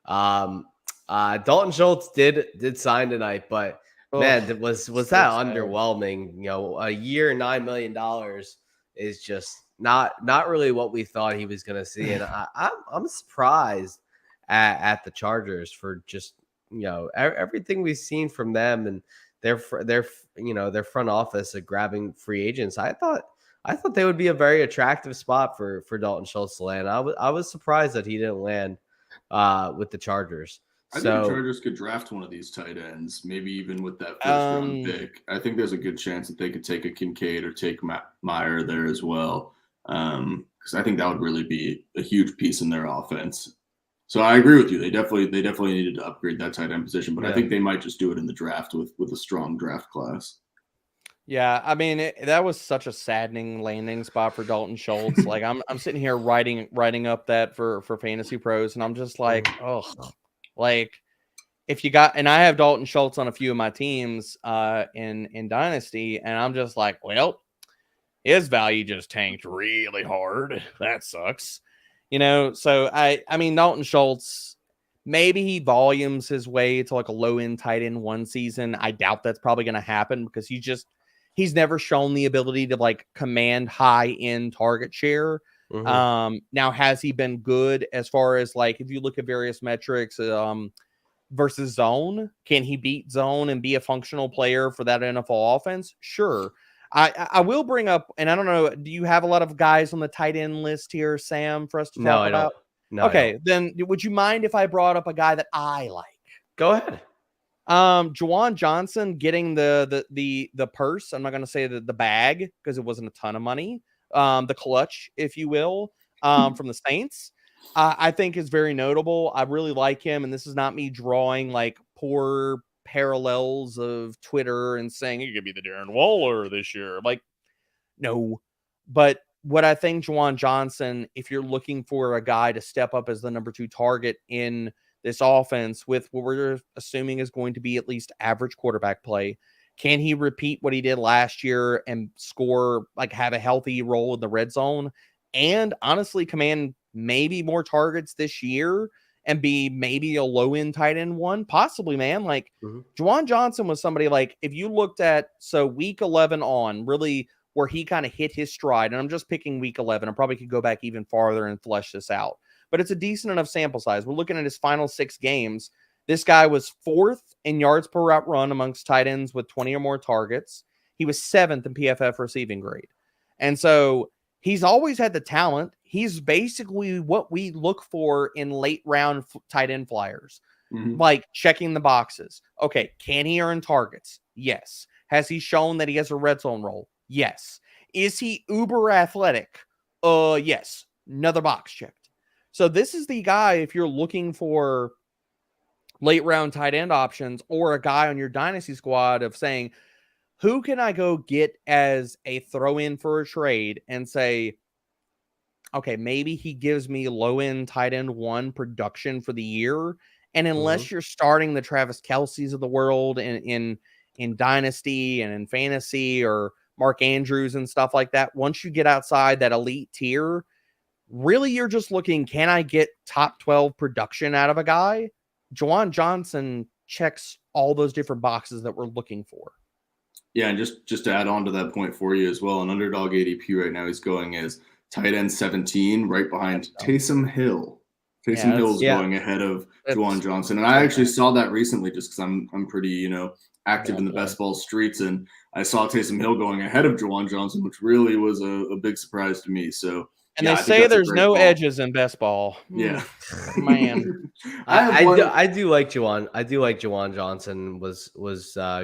A: Dalton Schultz did sign tonight, but man, was that
B: sad.
A: underwhelming? You know, a year, $9 million is just not really what we thought he was going to see, and I'm surprised at the Chargers for just everything we've seen from them and their front office of grabbing free agents. I thought they would be a very attractive spot for Dalton Schultz to land. I was surprised that he didn't land with the Chargers.
C: I think the Chargers could draft one of these tight ends, maybe even with that first round pick. I think there's a good chance that they could take a Kincaid or take Meyer there as well, because I think that would really be a huge piece in their offense. So I agree with you. They definitely needed to upgrade that tight end position, but I think they might just do it in the draft with a strong draft class.
B: Yeah, I mean that was such a saddening landing spot for Dalton Schultz. Like I'm sitting here writing up that for FantasyPros, and I'm just like, oh, like if you got, and I have Dalton Schultz on a few of my teams in Dynasty, and I'm just like, well, his value just tanked really hard. That sucks. So I mean, Dalton Schultz, maybe he volumes his way to like a low end tight end one season. I doubt that's probably going to happen because he's never shown the ability to like command high end target share.
A: Mm-hmm.
B: Now, has he been good as far as like, if you look at various metrics, versus zone, can he beat zone and be a functional player for that NFL offense? Sure. I will bring up, and I don't know, do you have a lot of guys on the tight end list here, Sam, for us to talk about?
A: No,
B: okay, then would you mind if I brought up a guy that I like?
A: Go ahead.
B: Juwan Johnson getting the purse. I'm not going to say the bag because it wasn't a ton of money. The clutch, if you will, from the Saints, I think is very notable. I really like him, and this is not me drawing like poor parallels of Twitter and saying he could be the Darren Waller this year. Like, no. But what I think Juwan Johnson, if you're looking for a guy to step up as the number 2 target in this offense with what we're assuming is going to be at least average quarterback play, can he repeat what he did last year and score, like have a healthy role in the red zone and honestly command maybe more targets this year and be maybe a low end tight end one? Possibly, man. Like Juwan Johnson was somebody like, if you looked at, so week 11 on really where he kind of hit his stride, and I'm just picking week 11. I probably could go back even farther and flesh this out, but it's a decent enough sample size. We're looking at his final 6 games. This guy was 4th in yards per route run amongst tight ends with 20 or more targets. He was 7th in PFF receiving grade. And so he's always had the talent. He's basically what we look for in late round tight end flyers, like checking the boxes. Okay, can he earn targets? Yes. Has he shown that he has a red zone role? Yes. Is he uber athletic? Yes. Another box checked. So this is the guy, if you're looking for late round tight end options or a guy on your dynasty squad of saying, who can I go get as a throw in for a trade and say, okay, maybe he gives me low end tight end 1 production for the year. And unless you're starting the Travis Kelce's of the world in dynasty and in fantasy or Mark Andrews and stuff like that, once you get outside that elite tier, really you're just looking, can I get top 12 production out of a guy? Juwan Johnson checks all those different boxes that we're looking for.
C: Yeah, and just to add on to that point for you as well, on Underdog ADP right now, he's going as tight end 17, right behind Taysom Hill. Taysom Hill's going ahead of Juwan Johnson. And I actually saw that recently just because I'm pretty, active in the best ball streets. And I saw Taysom Hill going ahead of Juwan Johnson, which really was a big surprise to me. So,
B: and they say there's no edges in best ball.
C: Yeah,
B: man.
A: I do like Juwan. I do like Juwan Johnson. Was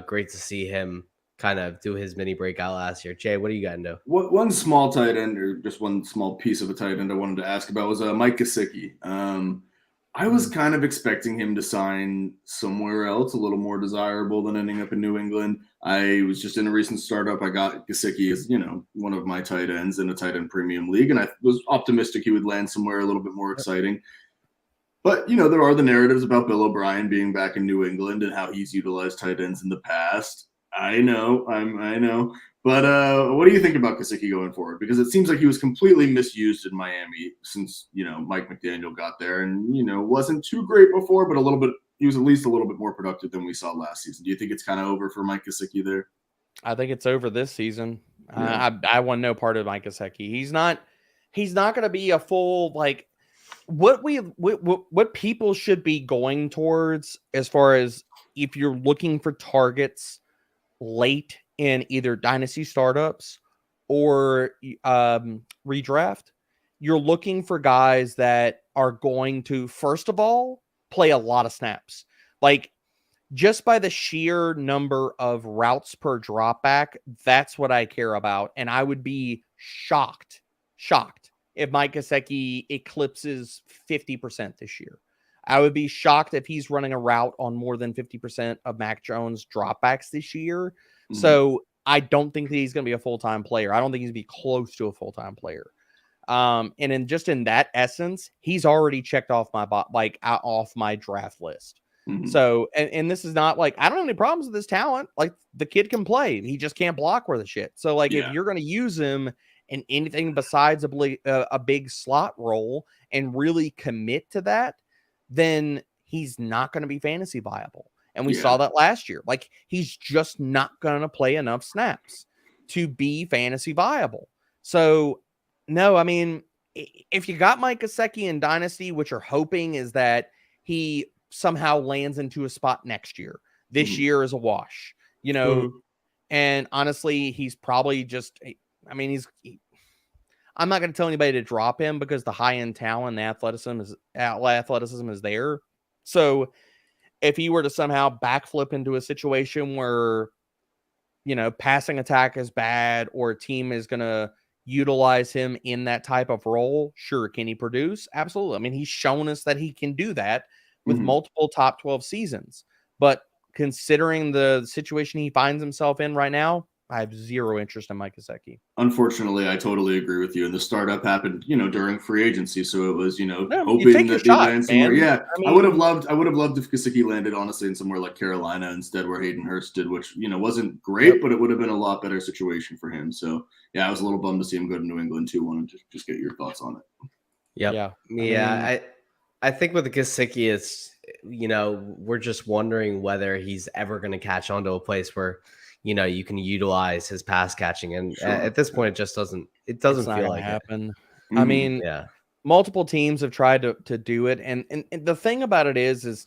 A: great to see him kind of do his mini breakout last year. Jay, what do you got into?
C: One small tight end, or just one small piece of a tight end I wanted to ask about was Mike Gesicki. I was kind of expecting him to sign somewhere else, a little more desirable than ending up in New England. I was just in a recent startup. I got Gesicki as, one of my tight ends in a tight end premium league, and I was optimistic he would land somewhere a little bit more exciting. But, there are the narratives about Bill O'Brien being back in New England and how he's utilized tight ends in the past. I know. But what do you think about Gesicki going forward? Because it seems like he was completely misused in Miami since, Mike McDaniel got there and, wasn't too great before, but he was at least a little bit more productive than we saw last season. Do you think it's kind of over for Mike Gesicki there?
B: I think it's over this season.
C: Yeah.
B: I want no part of Mike Gesicki. He's not going to be a full, like, what people should be going towards as far as if you're looking for targets late in either dynasty startups or redraft, you're looking for guys that are going to, first of all, play a lot of snaps. Like, just by the sheer number of routes per dropback, that's what I care about. And I would be shocked if Mike Gesicki eclipses 50% this year. I would be shocked if he's running a route on more than 50% of Mac Jones dropbacks this year. Mm-hmm. So I don't think that he's going to be a full-time player. I don't think he's going to be close to a full-time player. And in that essence, he's already checked off off my draft list. Mm-hmm. So, and this is not like, I don't have any problems with his talent. Like, the kid can play. He just can't block worth a shit. So, like, if you're going to use him in anything besides a big slot role and really commit to that, then he's not going to be fantasy viable. And we saw that last year. Like, he's just not going to play enough snaps to be fantasy viable. So, no, I mean, if you got Mike Gesicki in Dynasty, what you're hoping is that he somehow lands into a spot next year. This year is a wash, and honestly, he's probably just, I mean, I'm not going to tell anybody to drop him because the high-end talent and athleticism is there. So if he were to somehow backflip into a situation where, passing attack is bad or a team is going to utilize him in that type of role, sure. Can he produce? Absolutely. I mean, he's shown us that he can do that with multiple top 12 seasons. But considering the situation he finds himself in right now, I have zero interest in Mike Gesicki.
C: Unfortunately, I totally agree with you. And the startup happened, during free agency. So it was, hoping that he lands somewhere. Yeah. I mean, I would have loved if Gesicki landed, honestly, in somewhere like Carolina instead, where Hayden Hurst did, which, wasn't great, but it would have been a lot better situation for him. So, yeah, I was a little bummed to see him go to New England, too. Wanted to just get your thoughts on it.
A: Yep. Yeah. I think with Gesicki, it's, we're just wondering whether he's ever going to catch on to a place where, you can utilize his pass catching. And at this point, it just doesn't feel like
B: happen. I mean, multiple teams have tried to do it. And the thing about it is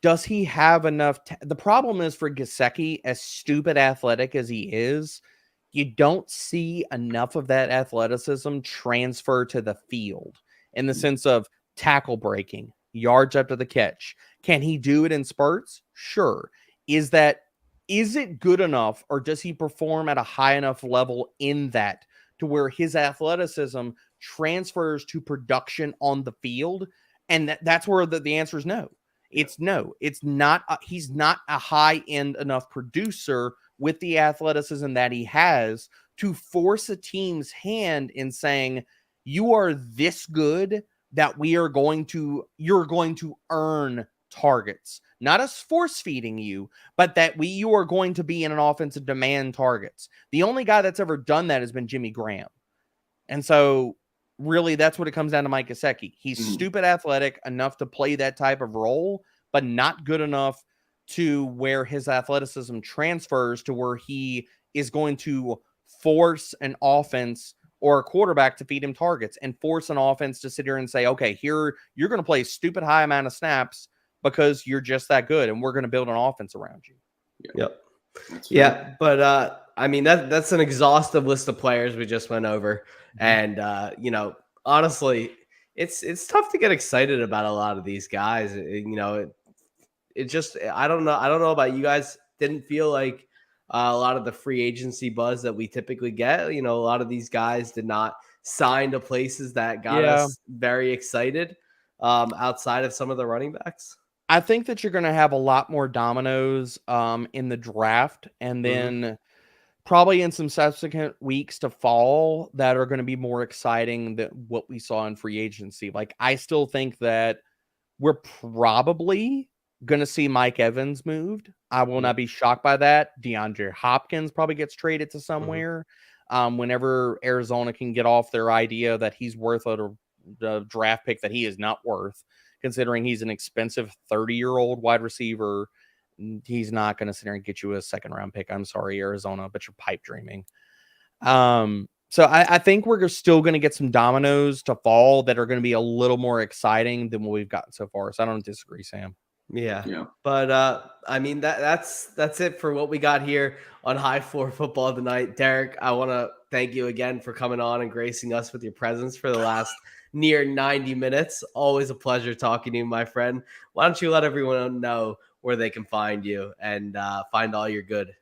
B: does he have enough? The problem is for Gesicki, as stupid athletic as he is, you don't see enough of that athleticism transfer to the field in the sense of tackle breaking, yards after the catch. Can he do it in spurts? Sure. Is it good enough, or does he perform at a high enough level in that to where his athleticism transfers to production on the field? And that's where the answer is no. It's no. It's not. He's not a high-end enough producer with the athleticism that he has to force a team's hand in saying, you are this good that you're going to earn targets. Not us force feeding you, but that you are going to be in an offense to demand targets. The only guy that's ever done that has been Jimmy Graham. And so really that's what it comes down to Mike Gesicki. He's stupid athletic enough to play that type of role, but not good enough to where his athleticism transfers to where he is going to force an offense or a quarterback to feed him targets and force an offense to sit here and say, okay, here you're going to play a stupid high amount of snaps because you're just that good, and we're going to build an offense around you.
A: Yep. Yeah, but I mean that's an exhaustive list of players we just went over, and honestly, it's tough to get excited about a lot of these guys. It just I don't know about you guys. Didn't feel like a lot of the free agency buzz that we typically get. A lot of these guys did not sign to places that got us very excited. outside of some of the running backs?
B: I think that you're going to have a lot more dominoes in the draft, and then probably in some subsequent weeks to fall that are going to be more exciting than what we saw in free agency. Like, I still think that we're probably going to see Mike Evans moved. I will not be shocked by that. DeAndre Hopkins probably gets traded to somewhere. Whenever Arizona can get off their idea that he's worth a draft pick that he is not worth, considering he's an expensive 30-year-old wide receiver. He's not going to sit there and get you a second-round pick. I'm sorry, Arizona, but you're pipe dreaming. So I think we're still going to get some dominoes to fall that are going to be a little more exciting than what we've gotten so far. So I don't disagree, Sam.
A: Yeah. But I mean that's it for what we got here on High Floor Football tonight. Derek, I want to thank you again for coming on and gracing us with your presence for the last near 90 minutes. Always a pleasure talking to you, my friend. Why don't you let everyone know where they can find you and find all your good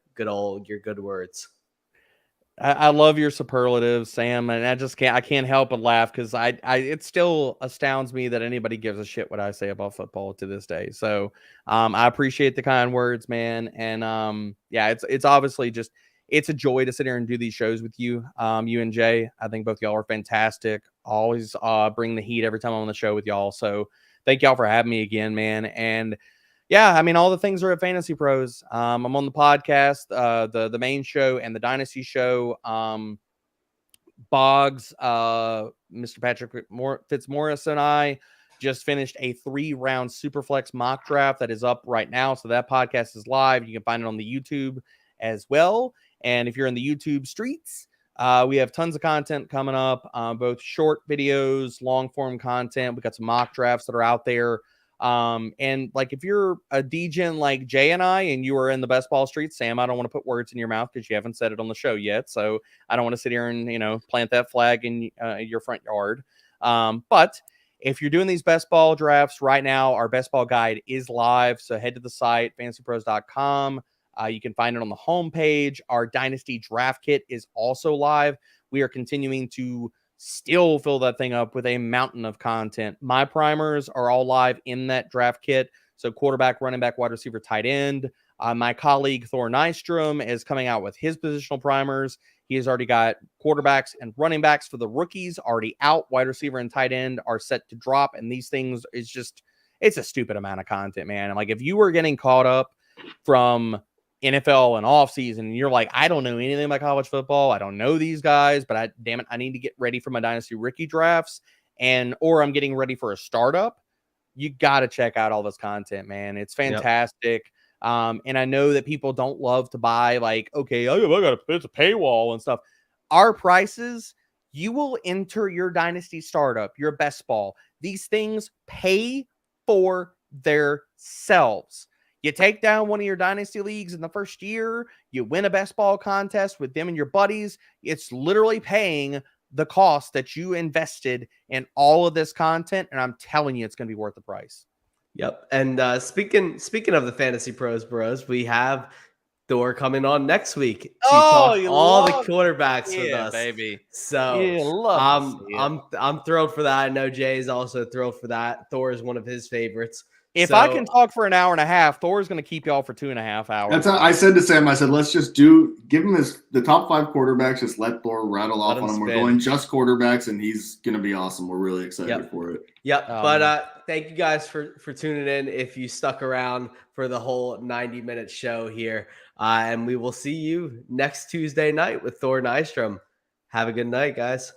A: words.
B: I love your superlatives, Sam, and I can't help but laugh because it still astounds me that anybody gives a shit what I say about football to this day. So I appreciate the kind words, man. And yeah, it's obviously just it's a joy to sit here and do these shows with you. You and Jay, I think both y'all are fantastic. Always bring the heat every time I'm on the show with y'all. So thank y'all for having me again, man. And yeah, I mean, all the things are at Fantasy Pros. I'm on the podcast, the main show and the Dynasty show. Boggs, Mr. Patrick Fitzmaurice and I just finished a 3-round Superflex mock draft that is up right now. So that podcast is live. You can find it on the YouTube as well. And if you're in the YouTube streets, we have tons of content coming up, both short videos, long form content. We got some mock drafts that are out there. And like if you're a DGen like Jay and I, and you are in the best ball streets, Sam, I don't want to put words in your mouth because you haven't said it on the show yet. So I don't want to sit here and, plant that flag in your front yard. But if you're doing these best ball drafts right now, our best ball guide is live. So head to the site, fantasypros.com. You can find it on the homepage. Our Dynasty Draft Kit is also live. We are continuing to still fill that thing up with a mountain of content. My primers are all live in that draft kit. So quarterback, running back, wide receiver, tight end. My colleague Thor Nystrom is coming out with his positional primers. He has already got quarterbacks and running backs for the rookies already out. Wide receiver and tight end are set to drop. And these things is just, it's a stupid amount of content, man. And like if you were getting caught up from NFL and off season, and you're like, I don't know anything about college football. I don't know these guys, but damn it, I need to get ready for my dynasty rookie drafts, or I'm getting ready for a startup. You got to check out all this content, man. It's fantastic. Yep. And I know that people don't love to buy like, okay, it's a paywall and stuff. Our prices, you will enter your dynasty startup, your best ball. These things pay for themselves. You take down one of your dynasty leagues in the first year, you win a best ball contest with them and your buddies. It's literally paying the cost that you invested in all of this content. And I'm telling you, it's going to be worth the price.
A: Yep. And speaking of the Fantasy Pros bros, we have Thor coming on next week to talk all the quarterbacks with us,
B: baby.
A: So I'm thrilled for that. I know Jay is also thrilled for that. Thor is one of his favorites.
B: If I can talk for an hour and a half, Thor's going to keep y'all for 2.5 hours.
C: That's how I said to Sam. I said, let's just give him the top 5 quarterbacks. Just let Thor rattle off on them. We're going just quarterbacks, and he's going to be awesome. We're really excited for it.
A: Yep. But thank you guys for tuning in. If you stuck around for the whole 90-minute show here, and we will see you next Tuesday night with Thor Nystrom. Have a good night, guys.